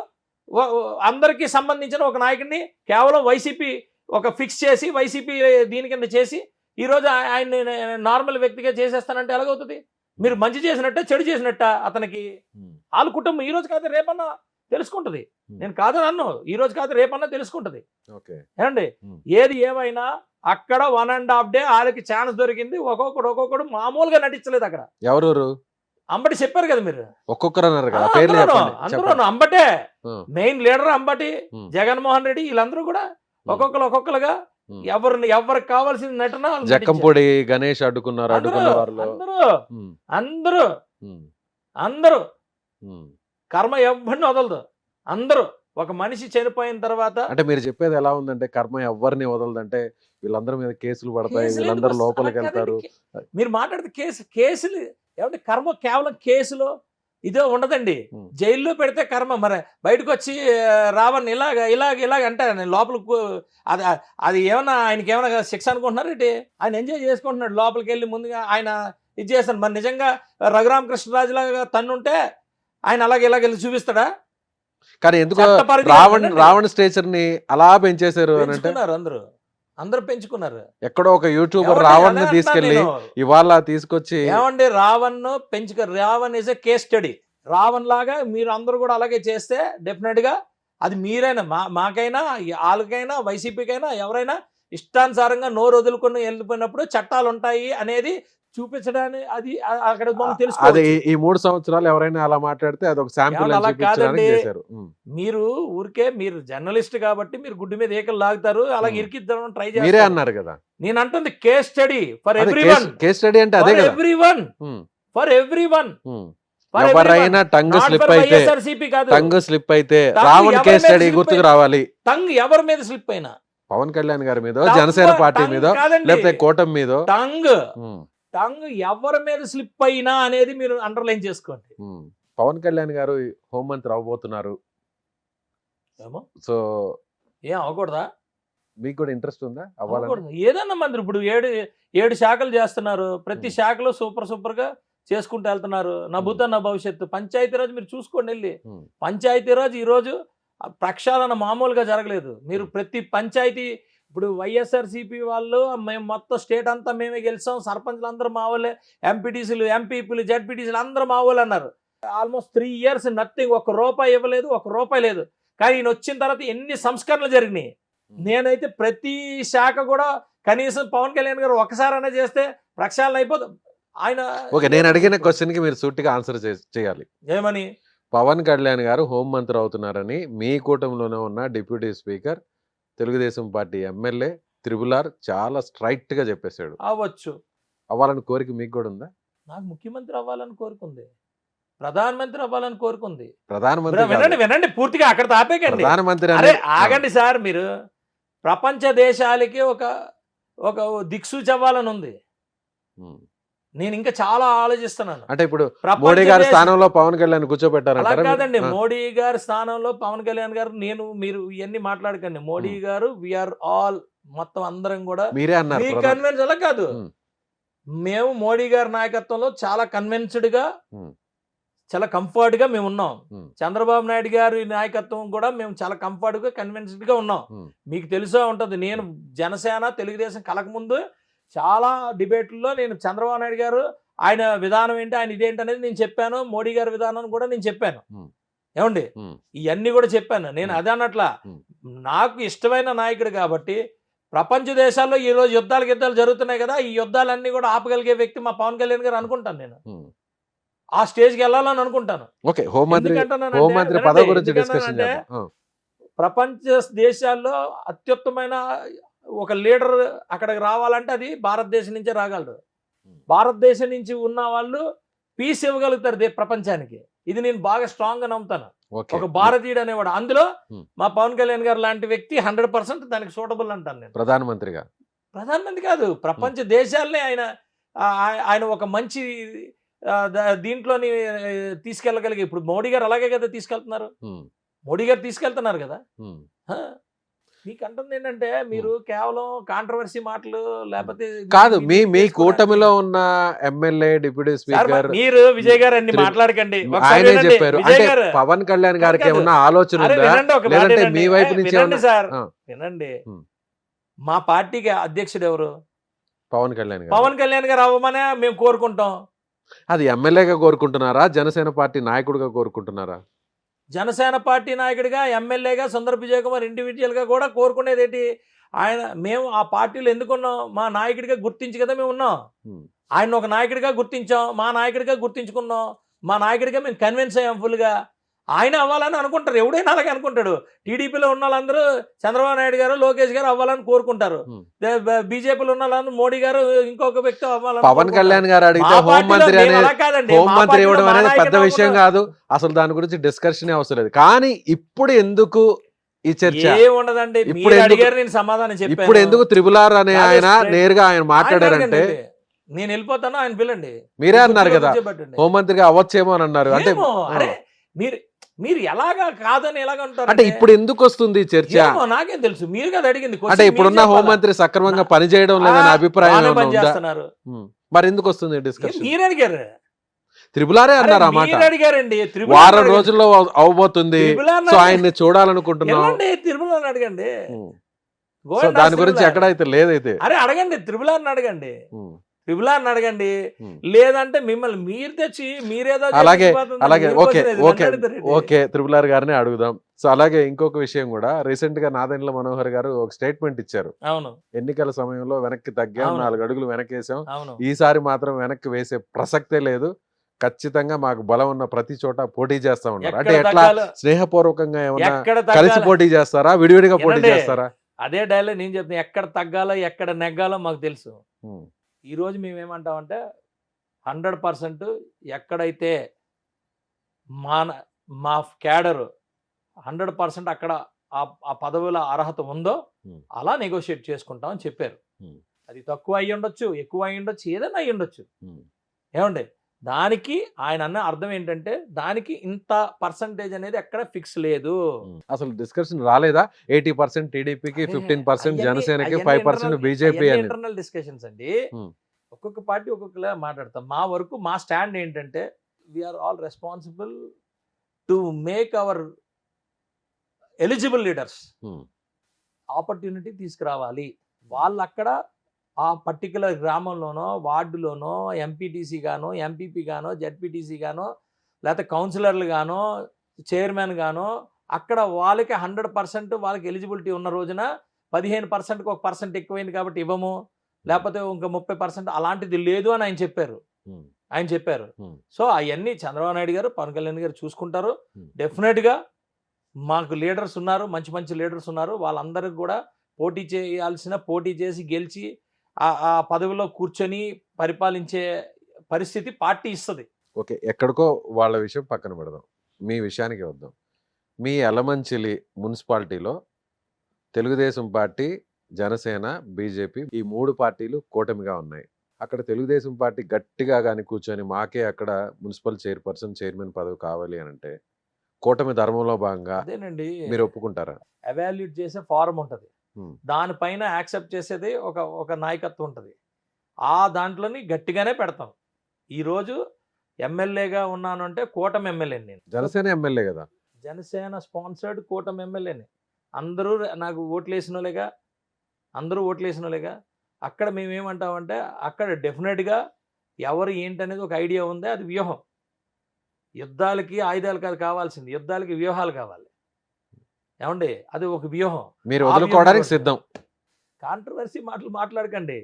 అందరికీ సంబంధించిన ఒక నాయకుడిని కేవలం వైసీపీ ఒక ఫిక్స్ చేసి, వైసీపీ దీని కింద చేసి ఈరోజు ఆయన్ని నార్మల్ వ్యక్తిగా చేసేస్తానంటే ఎలాగవుతుంది? మీరు మంచి చేసినట్ట, చెడు చేసినట్ట అతనికి వాళ్ళ కుటుంబం ఈరోజు కాదు రేపన్నా తెలుసుకుంటుంది. నేను కాదు నన్ను ఈ రోజు కాదు రేపన్నా తెలుసుకుంటది ఓకే. ఏమండి Hmm. ఏది ఏమైనా అక్కడ 1.5 day వాళ్ళకి ఛాన్స్ దొరికింది. ఒక్కొక్కడు మామూలుగా నటించలేదు అక్కడ. ఎవరు అంబటి చెప్పారు కదా మీరు. ఒక్కొక్కరు అన్నారు కదా, ఆ, పేర్లు అందరూ చెప్పండి. అందరూ అంబటే Hmm. Main leader Ambati, Hmm. Jaganmohan Reddy వీళ్ళందరూ కూడా ఒక్కొక్కరుగా Hmm. ఎవరికి కావాల్సిన నటన వాళ్ళు నటించారు. జక్కంపొడి గణేష్ అడ్డుకున్నారు, అడ్డుకున్న వారిలో. అందరూ ఉమ్, అందరూ ఉమ్, అందరూ ఉమ్. కర్మ ఎవ్వరిని వదలదు. అందరూ ఒక మనిషి చనిపోయిన తర్వాత అంటే మీరు చెప్పేది ఎలా ఉందంటే కర్మ ఎవరిని వదలదంటే వీళ్ళందరి మీద కేసులు పడతాయి, కేసులు వీళ్ళందరూ ఎందుకు లోపలికి అలా వెళ్తారు. కాదండి. మీరు మాట్లాడితే కేసులు ఏమంటే కర్మ కేవలం కేసులో ఇదే ఉండదండి. ఉమ్, జైల్లో పెడితే కర్మ. మరి బయటకు వచ్చి రావణ్ ఇలాగ అంటే నేను లోపలికి అది అది ఏమన్నా ఆయనకి ఏమైనా శిక్ష అనుకుంటున్నారు ఏంటి? ఆయన ఎంజాయ్ చేసుకుంటున్నాడు లోపలికి వెళ్ళి. ముందుగా ఆయన ఇది చేస్తాడు. మరి నిజంగా రఘురామకృష్ణరాజు లాగా తన్నుంటే ఆయన ఇలాగ వెళ్ళి చూపిస్తాడా? కానీ ఎందుకో చట్ట పరిధి కదండి. రావణ్ స్టేచర్ ని అలా పెంచేశారు అని అంటే పెంచుకున్నారు అందరూ పెంచుకున్నారు. ఎక్కడో ఒక యూట్యూబర్ ఏమండి, రావణ్ అదే అంటున్నాను తీసుకెళ్లి నేను. ఇవాళ తీసుకొచ్చి ఏమండి Ravan Ravan is a case study. Ravan లాగా మీరు అందరూ కూడా అలాగే చేస్తే డెఫినెట్ గా అది మీరైనా మాకైనా వాళ్ళకైనా వైసీపీకైనా ఎవరైనా ఇష్టానుసారంగా నోరు వదులుకొని వెళ్ళిపోయినప్పుడు చట్టాలు ఉంటాయి అనేది చూపించడానికి అది అక్కడ మనం అది తెలుసుకోవాలి. ఈ 3 సంవత్సరాలు ఎవరైనా అలా మాట్లాడితే అది ఒక శాంపిల్ ఏమన్నా అలా చూపించడానికి కాదండి. చేశారు. ఉమ్. మీరు ఊరికే మీరు జర్నలిస్ట్ కాబట్టి మీరు గుడ్డి మీద ఏకలు లాగుతారు, అలాగే Hmm. ఇరికిద్దామని ట్రై మీరే చేస్తారు. అన్నారు కదా, నేను అంటుంది case study for everyone, case study అంటే అదే కదా. ఉమ్, ఫర్ ఎవ్రీవన్. ఉమ్. ఎవరైనా టంగ్ స్లిప్ అయితే టంగ్ స్లిప్ అయితే టంగ్ రావణ్ ఎవరి కేస్ మీద స్టడీ slip గుర్తుకు అయి- రావాలి. టంగ్ ఎవరి మీద స్లిప్ అయినా పవన్ కళ్యాణ్ గారి మీద, జనసేన పార్టీ మీద, లేకపోతే కూటమి మీద. టంగ్ ఎవరి మీద స్లిప్ అయినా అనేది మీరు అండర్లైన్ చేసుకోండి. పవన్ కళ్యాణ్ గారు హోంమంత్రి అవ్వబోతున్నారు. ఏమో సో ఏం అవ్వకూడదా? మీకు కూడా ఇంట్రెస్ట్ ఉందా అవ్వాలని? అవ్వకూడదు. ఏదన్నా మంత్రి ఇప్పుడు ఏడు శాఖలు చేస్తున్నారు. ప్రతి శాఖలో సూపర్ గా చేసుకుంటూ వెళ్తున్నారు. నా భూత నా భవిష్యత్తు. పంచాయతీరాజ్ మీరు చూసుకోండి వెళ్ళి. ఉమ్, పంచాయతీరాజ్ ఈరోజు ప్రక్షాళన మామూలుగా జరగలేదు. మీరు ప్రతి పంచాయతీ ఇప్పుడు వైఎస్ఆర్సీపీ వాళ్ళు మేము మొత్తం స్టేట్ అంతా మేమే గెలిచాం, సర్పంచ్లు అందరూ మా వాళ్ళే, ఎంపీటీసీలు ఎంపీపీలు జడ్పీటీసీలు అందరూ మా వాళ్ళు అన్నారు. ఆల్మోస్ట్ 3 years నథింగ్, ₹1 ఇవ్వలేదు, ₹1 లేదు. కానీ ఈయన వచ్చిన తర్వాత ఎన్ని సంస్కరణలు జరిగినాయి. నేనైతే ప్రతి శాఖ కూడా కనీసం పవన్ కళ్యాణ్ గారు ఒకసారైనా చేస్తే ప్రక్షాళన అయిపోతుంది. ఆయన ఓకే, నేను అడిగిన క్వశ్చన్ కి మీరు సూటిగా ఆన్సర్ చేయాలి. ఏమని? పవన్ కళ్యాణ్ గారు హోంమంత్రి అవుతున్నారని మీ కూటమిలోనే ఉన్న deputy speaker, Telugu Desam party MLA triple R చాలా స్ట్రైట్ గా చెప్పేశాడు. అవ్వచ్చు. అవ్వాలని కోరిక మీకు కూడా ఉందా? నాకు ముఖ్యమంత్రి అవ్వాలని కోరుకుంది, ప్రధానమంత్రి అవ్వాలని కోరుకుంది. ప్రధానమంత్రి కాదు. వినండి పూర్తిగా అక్కడ ఆపేకండి. ప్రధానమంత్రి అరే అనేది- ఆగండి సార్, మీరు ప్రపంచ దేశాలకి ఒక దిక్సూచి అవ్వాలని ఉంది. ఉమ్. నేను ఇంకా చాలా ఆలోచిస్తున్నాను. అంటే ఇప్పుడు ప్రపంచ మోడీ గారి దేశ- స్థానంలో పవన్ కళ్యాణ్ అలా కూర్చోబెట్టారంటారా మీరు? కాదండి, ఆ, మోడీ గారి స్థానంలో పవన్ కళ్యాణ్ గారు, మీరు ఇవన్నీ మాట్లాడకండి. మోడీ గారు వీఆర్ ఆల్ మొత్తం అందరం కూడా మీరే అన్నారు మీ ప్రధాన- కన్విన్స్ అలా కాదు. ఉమ్, మేము మోడీ గారి నాయకత్వంలో చాలా కన్విన్స్డ్ గా, ఉమ్, చాలా కంఫర్ట్ గా మేము ఉన్నాం. ఉమ్, చంద్రబాబు నాయుడు గారి నాయకత్వం కూడా మేము చాలా కంఫర్ట్ గా కన్విన్స్డ్ గా ఉన్నాం. ఉమ్, మీకు తెలిసే ఉంటది, నేను జనసేన తెలుగుదేశం కలకముందు చాలా డిబేట్లలో నేను చంద్రబాబు నాయుడు గారు ఆయన విధానం ఏంటి, ఆయన ఇదేంటి అనేది నేను చెప్పాను. మోడీ గారి విధానం కూడా నేను చెప్పాను. ఉమ్, ఏమండి ఉమ్, ఇవన్నీ కూడా చెప్పాను నేను. అదే అన్నట్లా ఉమ్. నాకు ఇష్టమైన నాయకుడు కాబట్టి, ప్రపంచ దేశాల్లో ఈ రోజు యుద్ధాలు జరుగుతున్నాయి కదా, ఈ యుద్ధాలన్నీ కూడా ఆపగలిగే వ్యక్తి మా పవన్ కళ్యాణ్ గారు అనుకుంటాను. నేను ఉమ్. ఆ స్టేజ్కి వెళ్ళాలని అనుకుంటాను. ఓకే, హోంమంత్రి ఎందుకంటున్నానంటే- హోంమంత్రి వినండి, పదవి గురించి డిస్కషన్ ఎందుకంటున్నానంటే, చేద్దాం. ఆ, ప్రపంచ దేశాల్లో అత్యుత్తమైన ఒక లీడర్ అక్కడికి రావాలంటే అది భారతదేశం నుంచే రాగలరు. భారతదేశం నుంచి ఉన్న వాళ్ళు పీస్ ఇవ్వగలుగుతారు ప్రపంచానికి. ఇది నేను బాగా స్ట్రాంగ్ గా నమ్ముతాను. ఓకే. ఒక భారతీయుడు అనేవాడు, అందులో Hmm. మా పవన్ కళ్యాణ్ గారు లాంటి వ్యక్తి 100% దానికి సూటబుల్ అంటాను నేను. ప్రధానమంత్రిగా ప్రధానమంత్రి కాదు, ప్రపంచ దేశాలనే ఆయన ఒక మంచి దీంట్లోని తీసుకెళ్ళగలిగే. ఇప్పుడు మోడీ గారు అలాగే కదా తీసుకెళ్తున్నారు. ఉమ్, మోడీ గారు తీసుకెళ్తున్నారు కదా. ఉమ్. హ? మీకు అంటుంది ఏంటంటే మీరు కేవలం కాంట్రవర్సీ మాటలు లేకపోతే కాదు, మీ చేసుకోవడానికి- కూటమిలో ఉన్న ఎమ్మెల్యే డిప్యూటీ సార్, స్పీకర్ మీరు విజయ్ గారు అన్ని త్రి- మాట్లాడకండి. ఒకసారి ఆయనే వినండి, చెప్పారు. విజయ్ అంటే గారు. పవన్ కళ్యాణ్ గారికి కాదు. ఏమన్నా ఆలోచన అరే ఉందా, వినండి, ఒక మాట లేదంటే వినండి. మీ వైపు నుంచి వినండి ఏమన్నా? సార్, ఆ. వినండి. ఉమ్. మా పార్టీకి అధ్యక్షుడు ఎవరు? పవన్ కళ్యాణ్ గారు. పవన్ కళ్యాణ్ గారు అవ్వమనే మేము కోరుకుంటాం. అది ఎమ్మెల్యేగా కోరుకుంటున్నారా, జనసేన పార్టీ నాయకుడిగా కోరుకుంటున్నారా? జనసేన పార్టీ నాయకుడిగా ఎమ్మెల్యేగా సుందర విజయ్ కుమార్ ఇండివిజువల్గా కూడా కోరుకునేది ఏంటి, మేము ఆ పార్టీలో ఎందుకున్నాం, మా నాయకుడిగా గుర్తించి కదా మేము ఉన్నాం. ఆయన ఒక నాయకుడిగా గుర్తించాం, మా నాయకుడిగా గుర్తించుకున్నాం, మా నాయకుడిగా మేము కన్విన్స్ అయ్యాం ఫుల్గా. ఆయన అవ్వాలని అనుకుంటారు, ఎవడైనా అలాగే అనుకుంటాడు. టీడీపీలో ఉన్న వాళ్ళందరూ చంద్రబాబు నాయుడు గారు లోకేష్ గారు అవ్వాలని కోరుకుంటారు. బీజేపీలో ఉన్న వాళ్ళందరూ మోడీ గారు ఇంకొక వ్యక్తి అవ్వాలని. పవన్ కళ్యాణ్ గారు అడిగితే హోంమంత్రి హోంమంత్రి ఇవ్వడం అనేది పెద్ద విషయం కాదు, అసలు దాని గురించి డిస్కషన్ అవసరం లేదు. కానీ ఇప్పుడు ఎందుకు ఈ చర్చ ఉండదండి, ఇప్పుడు అడిగారు, నేను సమాధానం చెప్పాను. ఇప్పుడు ఎందుకు త్రిపులార్ అనే ఆయన నేరుగా ఆయన మాట్లాడారంటే నేను వెళ్ళిపోతాను, ఆయన పిల్లండి. మీరే అన్నారు కదా హోంమంత్రిగా అవ్వచ్చేమో అని అన్నారు. అంటే అరే మీరు ఎలాగా కాదని ఎలాగంటారు అంటే ఇప్పుడు ఎందుకు వస్తుంది చర్చ, నాకేం తెలుసు, మీరు కదా అడిగింది. అంటే ఇప్పుడున్న హోంమంత్రి సక్రమంగా పనిచేయడం లేదనే అభిప్రాయం చేస్తున్నారు, మరి ఎందుకు వస్తుంది డిస్కషన్? మీరు అడిగారు, త్రిపులారే అన్నారు ఆ మాట. అడిగారండి, వారం రోజుల్లో అవబోతుంది, సో ఆయన్ని చూడాలనుకుంటున్నాం. త్రిపులాని అడగండి, దాని గురించి ఎక్కడైతే లేదైతే అరే అడగండి, త్రిపులాని అడగండి, త్రిపులాని అడగండి. లేదంటే మిమ్మల్ని మీరు తెచ్చి మీరేదో అలాగే ఓకే ఓకే ఓకే త్రిపులార్ గారిని అడుగుదాం. సో అలాగే ఇంకొక విషయం కూడా, రీసెంట్ గా నాదెండ్ల మనోహర్ గారు ఒక స్టేట్మెంట్ ఇచ్చారు. అవును, ఎన్నికల సమయంలో వెనక్కి తగ్గాం, 4 అడుగులు వెనకేసాం, ఈసారి మాత్రం వెనక్కి వేసే ప్రసక్తే లేదు, ఖచ్చితంగా మాకు బలం ఉన్న ప్రతి చోట పోటీ చేస్తా ఉన్నారు. అంటే ఎట్లా స్నేహపూర్వకంగా ఏమన్నా కలిసి పోటీ చేస్తారా, విడివిడిగా పోటీ చేస్తారా? అదే డైలాగ్ నేను చెప్తాను, ఎక్కడ తగ్గాలో ఎక్కడ నెగ్గాలో మాకు తెలుసు. ఈరోజు మేమేమంటామంటే 100% ఎక్కడైతే మా క్యాడరు 100% అక్కడ ఆ పదవుల అర్హత ఉందో అలా నెగోషియేట్ చేసుకుంటామని చెప్పారు. అది తక్కువ అయ్యి ఉండొచ్చు, ఎక్కువ అయ్యి ఉండొచ్చు, ఏదైనా అయ్యి ఉండొచ్చు. ఏమండి, దానికి ఆయన అన్న అర్థం ఏంటంటే దానికి ఇంత పర్సంటేజ్ అనేది ఎక్కడ ఫిక్స్ లేదు. అసలు డిస్కషన్ రాలేదా? 80% టీడీపీకి, 15% జనసేనకి, 5% బీజేపీ అని ఇంటర్నల్ డిస్కషన్స్ అండి. ఒక్కొక్క పార్టీ ఒక్కొక్కలా మాట్లాడతాం. మా వరకు మా స్టాండ్ ఏంటంటే we are all responsible to make our eligible leaders opportunity తీసుకురావాలి. వాళ్ళు అక్కడ ఆ పర్టికులర్ గ్రామంలోనో వార్డులోనో ఎంపీటీసీ గానో ఎంపీపీ గానో జెడ్పీటీసీ గానో లేకపోతే కౌన్సిలర్లు గానో చైర్మన్ గానో అక్కడ వాళ్ళకి 100% వాళ్ళకి ఎలిజిబిలిటీ ఉన్న రోజున 15%కి 1% ఎక్కువైంది కాబట్టి ఇవ్వము, లేకపోతే ఇంకా 30% అలాంటిది లేదు అని ఆయన చెప్పారు. సో అవన్నీ చంద్రబాబు నాయుడు గారు, పవన్ కళ్యాణ్ గారు చూసుకుంటారు. డెఫినెట్గా మాకు లీడర్స్ ఉన్నారు, మంచి మంచి లీడర్స్ ఉన్నారు. వాళ్ళందరికీ కూడా పోటీ చేసి గెలిచి ఆ పదవిలో కూర్చొని పరిపాలించే పరిస్థితి పార్టీ ఇస్తుంది. ఓకే, ఎక్కడికో వాళ్ళ విషయం పక్కన పెడదాం, మీ విషయానికి వద్దాం. మీ యలమంచిలి మున్సిపాలిటీలో తెలుగుదేశం పార్టీ, జనసేన, బీజేపీ ఈ 3 పార్టీలు కూటమిగా ఉన్నాయి. అక్కడ తెలుగుదేశం పార్టీ గట్టిగా కానీ కూర్చొని మాకే అక్కడ మున్సిపల్ చైర్పర్సన్, చైర్మన్ పదవి కావాలి అని అంటే కూటమి ధర్మంలో భాగంగా అదేనండి మీరు ఒప్పుకుంటారా? ఎవాల్యుయేట్ చేసే ఫారం ఉంటుంది, దానిపైన యాక్సెప్ట్ చేసేది ఒక నాయకత్వం ఉంటుంది. ఆ దాంట్లోని గట్టిగానే పెడతాం. ఈరోజు ఎమ్మెల్యేగా ఉన్నాను అంటే కూటమి ఎమ్మెల్యేని, నేను జనసేన ఎమ్మెల్యే కదా, జనసేన స్పాన్సర్డ్ కూటమి ఎమ్మెల్యేని. అందరూ నాకు ఓట్లేసిన వాళ్ళేగా. అక్కడ మేమేమంటామంటే అక్కడ డెఫినెట్గా ఎవరు ఏంటనేది ఒక ఐడియా ఉంది, అది వ్యూహం. యుద్ధాలకి ఆయుధాలు కాదు కావాల్సింది, యుద్ధాలకి వ్యూహాలు కావాలి. ఏమండి, అది ఒక వ్యూహం. మీరు వదులుకోవడానికి సిద్ధం. కాంట్రవర్సీ మాట్లాడకండి.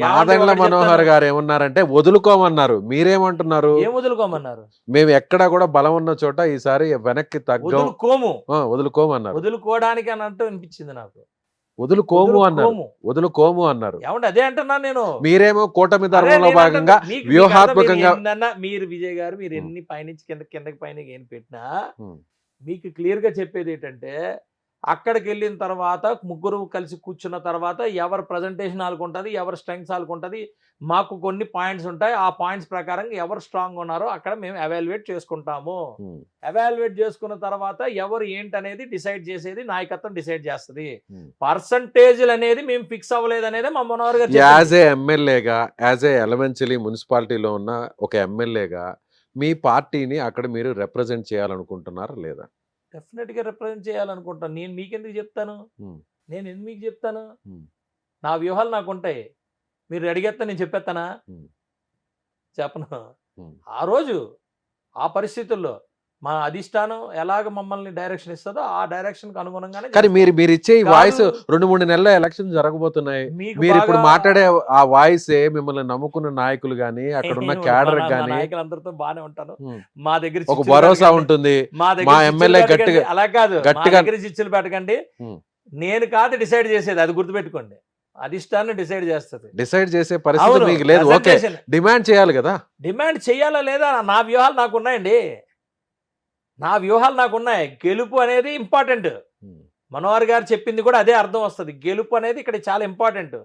నాదెండ్ల మనోహర్ గారు ఏమన్నారంటే వదులుకోమన్నారు, మీరేమంటున్నారు? ఏం వదులుకోమన్నారు? మేము ఎక్కడా కూడా బలం ఉన్న చోట ఈసారి వెనక్కి వదులుకోమన్నారు. వదులుకోవడానికి అని అంటూ అనిపించింది నాకు. వదులుకోము అన్నారు. ఏమంటే అదే అంటున్నా నేను. మీరేమో కూటమి ధర్మంలో భాగంగా వ్యూహాత్మకంగా మీరు విజయ్ గారు మీరు ఎన్ని పైనుంచి కిందకి పైన ఏం పెట్టినా మీకు క్లియర్ గా చెప్పేది ఏంటంటే అక్కడికి వెళ్ళిన తర్వాత ముగ్గురు కలిసి కూర్చున్న తర్వాత ఎవరి ప్రజెంటేషన్ వాళ్ళకుంటుంది, ఎవరి స్ట్రెంగ్స్ వాళ్ళకుంటుంది. మాకు కొన్ని పాయింట్స్ ఉంటాయి, ఆ పాయింట్స్ ప్రకారం ఎవరు స్ట్రాంగ్ ఉన్నారో అక్కడ మేము ఎవాల్యుయేట్ చేసుకుంటాము. ఎవాల్యుయేట్ చేసుకున్న తర్వాత ఎవరు ఏంటనేది డిసైడ్ చేసేది నాయకత్వం డిసైడ్ చేస్తుంది. పర్సంటేజ్లు అనేది మేము ఫిక్స్ అవ్వలేదు అనేది మా మనోహర్ గారు. యాజ్ ఏ ఎమ్మెల్యేగా, యాజ్ ఏ ఎలమెంచలి మున్సిపాలిటీలో ఉన్న ఒక ఎమ్మెల్యేగా మీ పార్టీని అక్కడ మీరు రిప్రజెంట్ చేయాలనుకుంటున్నారా లేదా? డెఫినెట్గా రిప్రజెంట్ చేయాలనుకుంటాను. నేను మీకెందుకు చెప్తాను? నేను ఎందుకు మీకు చెప్తాను? నా వ్యూహాలు నాకు ఉంటాయి. మీరు అడిగేస్తా నేను చెప్పేస్తానా? చెప్పను. ఆ రోజు ఆ పరిస్థితుల్లో మా అధిష్టానం ఎలాగ మమ్మల్ని డైరెక్షన్ ఇస్తుందో ఆ డైరెక్షన్ కి అనుగుణంగానే కానీ మీరు ఇచ్చే ఈ కాదు. వాయిస్ 2-3 నెలల ఎలక్షన్ జరగబోతున్నాయి. మీకు మీరు ఇప్పుడు బాగా- మాట్లాడే ఆ వాయిసే మిమ్మల్ని నమ్ముకున్న నాయకులు గానీ అక్కడ ఉన్న నేను క్యాడర్ మా గానీ నాయకులందరితో బాగానే ఉంటాను. ఉమ్, మా దగ్గర ఒక చిచ్చులు భరోసా పెట్టకండి. ఉంటుంది. మా దగ్గర మా చిచ్చులు ఎమ్మెల్యే పెట్టకండి. గట్టిగా- అలా కాదు, మా గట్టిగా- దగ్గర చిచ్చులు పెట్టకండి. ఉమ్. నేను కాదు డిసైడ్ చేసేది, అది గుర్తుపెట్టుకోండి. అధిష్టానం డిసైడ్ చేస్తుంది. డిసైడ్ చేసే పరిస్థితి మీకు లేదు. ఓకే, డిమాండ్ చేయాలి కదా. డిమాండ్ చేయాలా లేదా, నా వ్యూహాలు నాకు ఉన్నాయండి. నా వ్యూహాలు నాకు ఉన్నాయి. గెలుపు అనేది ఇంపార్టెంట్. మనోహర్ గారు చెప్పింది కూడా అదే అర్థం వస్తుంది. గెలుపు అనేది ఇక్కడ చాలా ఇంపార్టెంట్,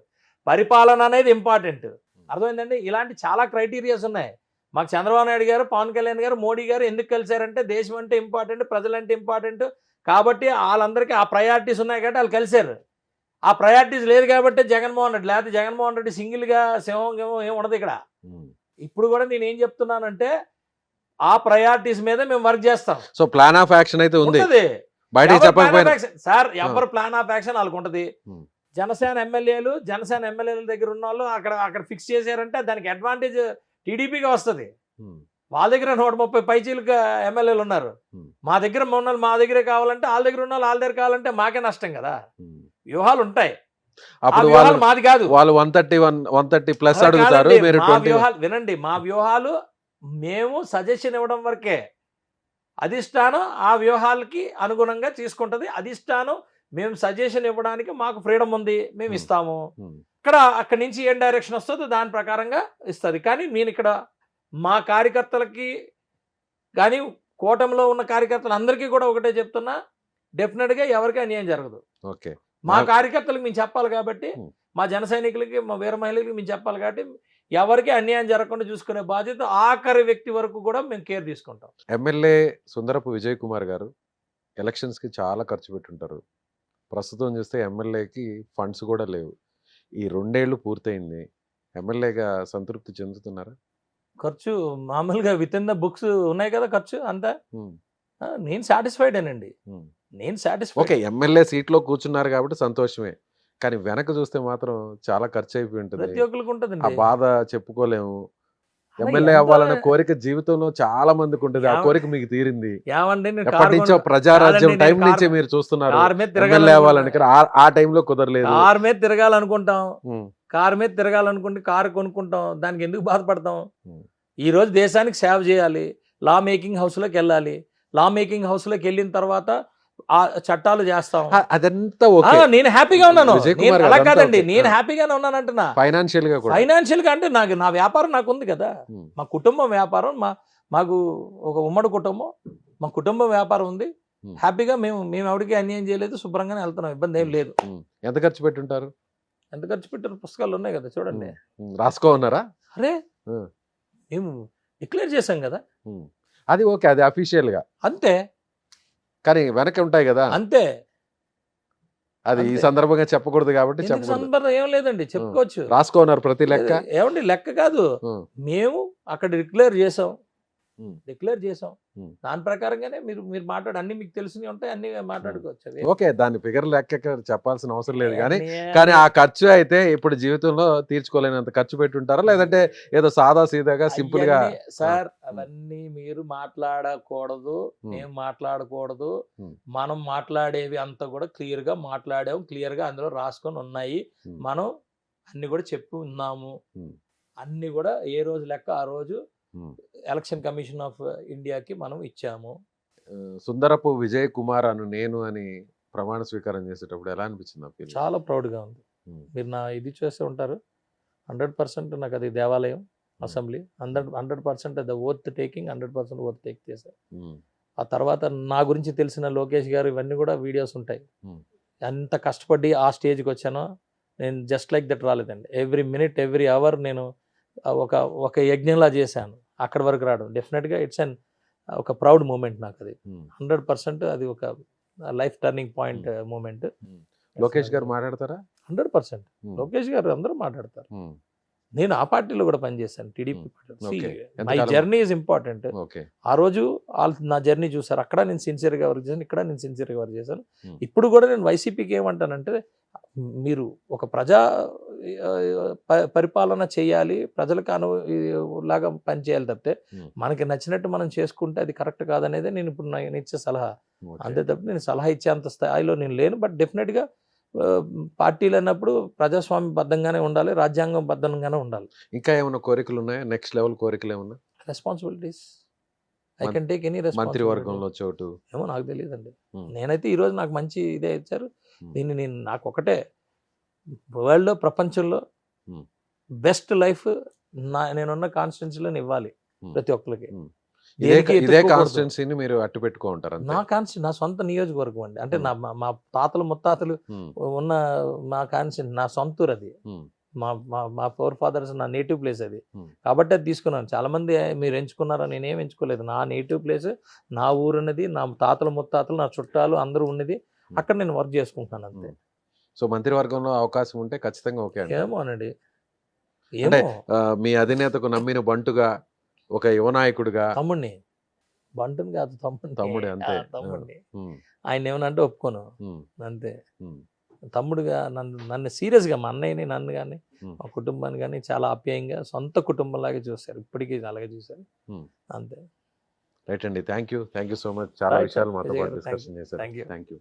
పరిపాలన అనేది ఇంపార్టెంట్. అర్థమైందండి. ఇలాంటి చాలా క్రైటీరియాస్ ఉన్నాయి. మాకు చంద్రబాబు నాయుడు గారు, పవన్ కళ్యాణ్ గారు, మోడీ గారు ఎందుకు కలిశారంటే దేశం అంటే ఇంపార్టెంట్, ప్రజలంటే ఇంపార్టెంట్ కాబట్టి వాళ్ళందరికీ ఆ ప్రయారిటీస్ ఉన్నాయి కాబట్టి వాళ్ళు కలిశారు. ఆ ప్రయారిటీస్ లేదు కాబట్టి జగన్మోహన్ రెడ్డి, లేకపోతే జగన్మోహన్ రెడ్డి సింగిల్గా సింహం ఏం ఉండదు ఇక్కడ. ఇప్పుడు కూడా నేను ఏం చెప్తున్నానంటే ఆ ప్రయారిటీస్ మీద మేము వర్క్ చేస్తాం. సో ప్లాన్ ఆఫ్ యాక్షన్ అయితే ఉంది. ఉంటది. బయటకి ఎవరి చెప్పకపోయినా plan of action? సార్ ఎవరు ప్లాన్ ఆఫ్ యాక్షన్ వాళ్ళకు ఉంటది. జనసేన ఎమ్మెల్యేల దగ్గర ఉన్న వాళ్ళు అక్కడ ఫిక్స్ చేశారంటే దానికి అడ్వాంటేజ్ టీడీపీగా వస్తుంది. వాళ్ళ దగ్గర 130 పైచీలకు ఎమ్మెల్యేలు ఉన్నారు. మా దగ్గర ఉన్న మా దగ్గరే కావాలంటే వాళ్ళ దగ్గర ఉన్న వాళ్ళ దగ్గర కావాలంటే మాకే నష్టం కదా. వ్యూహాలు ఉంటాయి. అప్పుడు ఆ వ్యూహాలు మాది కాదు. వాళ్ళు 130 ప్లస్ అలా అడుగుతారు, కాదండి. మీరు మా 20. వ్యూహాలు వినండి, మా వ్యూహాలు మేము సజెషన్ ఇవ్వడం వరకే. అధిష్టానం ఆ వ్యూహాలకి అనుగుణంగా తీసుకుంటది. అధిష్టానం మేము సజెషన్ ఇవ్వడానికి మాకు ఫ్రీడమ్ ఉంది, మేము ఇస్తాము. అక్కడి నుంచి ఏం డైరెక్షన్ వస్తుందో దాని ప్రకారంగా ఇస్తుంది. కానీ నేను ఇక్కడ మా కార్యకర్తలకి కానీ కూటమిలో ఉన్న కార్యకర్తలు అందరికీ కూడా ఒకటే చెప్తున్నా, డెఫినెట్గా ఎవరికి అన్యాయం జరగదు. ఓకే, మా కార్యకర్తలకు మేము చెప్పాలి కాబట్టి, మా జన సైనికులకి, మా వీర మహిళలకి మేము చెప్పాలి కాబట్టి ఎవరికి అన్యాయం జరగకుండా చూసుకునే బాధ్యత ఆఖరి వ్యక్తి వరకు కూడా మేము కేర్ తీసుకుంటాం. ఎమ్మెల్యే సుందరపు విజయ్ కుమార్ గారు ఎలక్షన్స్కి చాలా ఖర్చు పెట్టుంటారు. ప్రస్తుతం చూస్తే ఎమ్మెల్యేకి ఫండ్స్ కూడా లేవు. ఈ 2 ఏళ్ళు పూర్తయింది. ఎమ్మెల్యేగా సంతృప్తి చెందుతున్నారా? ఖర్చు మామూలుగా విత్ ఇన్ ద బుక్స్ ఉన్నాయి కదా ఖర్చు అంతా. నేను సాటిస్ఫైడ్ అనండి. నేను సాటిస్ఫైడ్. ఓకే, ఎమ్మెల్యే సీట్లో కూర్చున్నారు కాబట్టి సంతోషమే. కానీ వెనక చూస్తే మాత్రం చాలా ఖర్చు అయిపోయి ఉంటుంది. ప్రతి ఒక్కరికి ఆ ఉంటుందండి. బాధ చెప్పుకోలేము. ఎమ్మెల్యే అవ్వాలన్న కోరిక జీవితంలో చాలా మందికి ఉంటుంది. ఆ కోరిక మీకు తీరింది. ఏమండి, నేను ఎప్పటి నుంచో ప్రజారాజ్యం టైం నుంచే మీరు చూస్తున్నారు ఎమ్మెల్యే అవ్వాలని. ఆ టైంలో కుదరలేదు. కారు మీద తిరగాలనుకుంటాం. కారు మీద తిరగాలనుకుంటే కారు కొనుక్కుంటాం. దానికి ఎందుకు బాధపడతాం? ఈ రోజు దేశానికి సేవ చేయాలి. లా మేకింగ్ హౌస్లోకి వెళ్ళాలి. లా మేకింగ్ హౌస్లోకి వెళ్ళిన తర్వాత ఆ చట్టాలు చేస్తాం. అదంతా ఓకే. నేను హ్యాపీగా ఉన్నాను. విజయ్ కుమార్ అలా గారు కాదండి, అంతా నేను హ్యాపీగానే ఉన్నాను అంటున్నా. ఫైనాన్షియల్ గా కూడా. ఫైనాన్షియల్ గా అంటే నా వ్యాపారం నాకు ఉంది కదా. మా కుటుంబం వ్యాపారం, మాకు ఒక ఉమ్మడి కుటుంబం, మా కుటుంబం వ్యాపారం ఉంది. హ్యాపీగా మేము ఎవరికి అన్యాయం చేయలేదు, శుభ్రంగానే వెళ్తున్నాం, ఇబ్బంది ఏం లేదు. ఎంత ఖర్చు పెట్టుంటారు? ఎంత ఖర్చు పెట్టారు పుస్తకాలు ఉన్నాయి కదా చూడండి. రాసుకో ఉన్నారా? అరే మేము డిక్లేర్ చేశాం కదా. అది ఓకే, అది అఫీషియల్ గా అంతే. కానీ వెనక ఉంటాయి కదా. అంతే. అది ఈ సందర్భంగా చెప్పకూడదు కాబట్టి సందర్భం ఏం లేదండి, చెప్పుకోవచ్చు. రాసుకోన్నారు ప్రతి లెక్క. ఏమండి లెక్క కాదు, మేము అక్కడ డిక్లేర్ చేసాం. దాని ప్రకారంగానే మీరు మాట్లాడు, అన్ని మీకు తెలిసి ఉంటాయి, అన్ని మాట్లాడుకోవచ్చు. ఓకే, దాని ఫిగర్ లెక్క చెప్పాల్సిన అవసరం లేదు. కానీ ఆ ఖర్చు అయితే ఇప్పుడు జీవితంలో తీర్చుకోలేనంత ఖర్చు పెట్టుంటారా, లేదంటే ఏదో సాదా సీదాగా సింపుల్ గా? సార్ అవన్నీ మీరు మాట్లాడకూడదు, మేము మాట్లాడకూడదు. మనం మాట్లాడేవి అంతా కూడా క్లియర్ గా మాట్లాడాము, క్లియర్ గా అందులో రాసుకొని ఉన్నాయి. మనం అన్ని కూడా చెప్పి ఉన్నాము. అన్ని కూడా ఏ రోజు లెక్క ఆ రోజు ఎలక్షన్ కమిషన్ ఆఫ్ ఇండియాకి మనం ఇచ్చాము. సుందరపు విజయ్ కుమార్ నేను అని ప్రమాణ స్వీకారం చేసేటప్పుడు ఎలా అనిపించింది? చాలా ప్రౌడ్గా ఉంది. మీరు నా ఇది చేస్తూ ఉంటారు. 100% నాకు అది దేవాలయం అసెంబ్లీ 100% అది ఓత్ టేకింగ్, 100% ఓత్ టేక్ చేశారు. ఆ తర్వాత నా గురించి తెలిసిన లోకేష్ గారు ఇవన్నీ కూడా వీడియోస్ ఉంటాయి. ఎంత కష్టపడి ఆ స్టేజ్కి వచ్చానో నేను జస్ట్ లైక్ దట్ రాలేదండి. ఎవ్రీ మినిట్ ఎవ్రీ అవర్ నేను ఒక యజ్ఞంలా చేశాను అక్కడి వరకు రావడం. డెఫినెట్గా ఇట్స్ ఒక ప్రౌడ్ మూమెంట్ నాకు. అది 100% అది ఒక life turning point moment. Lokesh garu మాట్లాడతారా? 100% లోకేష్ గారు అందరూ మాట్లాడతారు. నేను ఆ పార్టీలో కూడా పనిచేశాను, టీడీపీ Okay. మై ఎంతకాలం? Journey is important. ఓకే. ఆ రోజు వాళ్ళు నా జర్నీ చూసారు, అక్కడ నేను సిన్సియర్గా వర్క్ చేశాను, ఇక్కడ నేను సిన్సియర్గా వర్క్ చేశాను. Hmm. ఇప్పుడు కూడా నేను వైసీపీకి ఏమంటానంటే, మీరు ఒక ప్రజా పరిపాలన చేయాలి, ప్రజలకు లాగా పని చేయాలి తప్పితే Hmm. మనకి నచ్చినట్టు మనం చేసుకుంటే అది కరెక్ట్ కాదనేదే నేను ఇప్పుడు నేను ఇచ్చే సలహా. Okay. అంతే తప్ప నేను సలహా ఇచ్చేంత స్థాయిలో నేను లేను. బట్ డెఫినెట్గా పార్టీలు అన్నప్పుడు ప్రజాస్వామ్యబద్ధంగానే ఉండాలి, రాజ్యాంగం బద్ధంగానే ఉండాలి. ఇంకా ఏమైనా కోరికలు ఉన్నాయా? నెక్స్ట్ లెవెల్ కోరికలు ఏమన్నా? రెస్పాన్సిబిలిటీస్ ఐ మం- కెన్ టేక్ ఎనీ రెస్పాన్సిబిలిటీ. మంత్రివర్గంలో చోటు. ఏమో నాకు తెలియదండి. Hmm. నేనైతే ఈరోజు నాకు మంచి ఇదే ఇచ్చారు. Hmm. దీన్ని నేను నాకు ఒకటే, వరల్డ్లో ప్రపంచంలో Hmm. బెస్ట్ లైఫ్ నేనున్న కాన్స్టిట్యున్సీలో ఇవ్వాలి Hmm. ప్రతి ఒక్కరికి. Hmm. దేనికి ఇదే ఎత్తుక్కోకూడదు. కాన్స్టిట్యున్సీని మీరు అట్టు పెట్టుకో ఉంటారు అంతే. నా సొంత నియోజకవర్గం అండి. అంటే Hmm. మా తాతలు ముత్తాతలు Hmm. ఉన్న మా కాన్స్టిట్యున్సీ నా సొంత ఊరు అది. Hmm. మా ఫోర్ ఫాదర్స్ నా నేటివ్ ప్లేస్ అది. Hmm. కాబట్టి అది తీసుకున్నాను. చాలా మంది మీరు ఎంచుకున్నారా, నేనేం ఎంచుకోలేదు. నా నేటివ్ ప్లేస్, నా ఊరు ఉన్నది, నా తాతలు ముత్తాతలు, నా చుట్టాలు అందరూ ఉన్నది, అక్కడ నేను వర్క్ చేసుకుంటున్నాను అంతే. సో మంత్రివర్గంలో అవకాశం ఉంటే ఖచ్చితంగా ఓకే అండి. ఏమోనండి, అంటే ఏమో మీ అధినేతకు నమ్మిన బంటుగా, ఒక యువ నాయకుడిగా. తమ్ముడిని, బంటుని కాదు తమ్ముడే అంతే. తమ్ముడిని. Hmm. ఆయన ఏమన్నా అంటే ఒప్పుకోను Hmm. అంతే. Hmm. తమ్ముడుగా నన్ను సీరియస్గా, మా అన్నయ్యని, నన్ను కానీ Hmm. మా కుటుంబాన్ని కానీ చాలా ఆప్యాయంగా సొంత కుటుంబంలాగా చూశారు. ఇప్పటికీ అలాగే చూశారు. Hmm. అంతే. రైట్ అండి. Thank you so much. చాలా Right, విషయాలు sir. మాతో విజయ్ పాటు గారు, thank డిస్కషన్ చేశారు. Thank you. Thank you.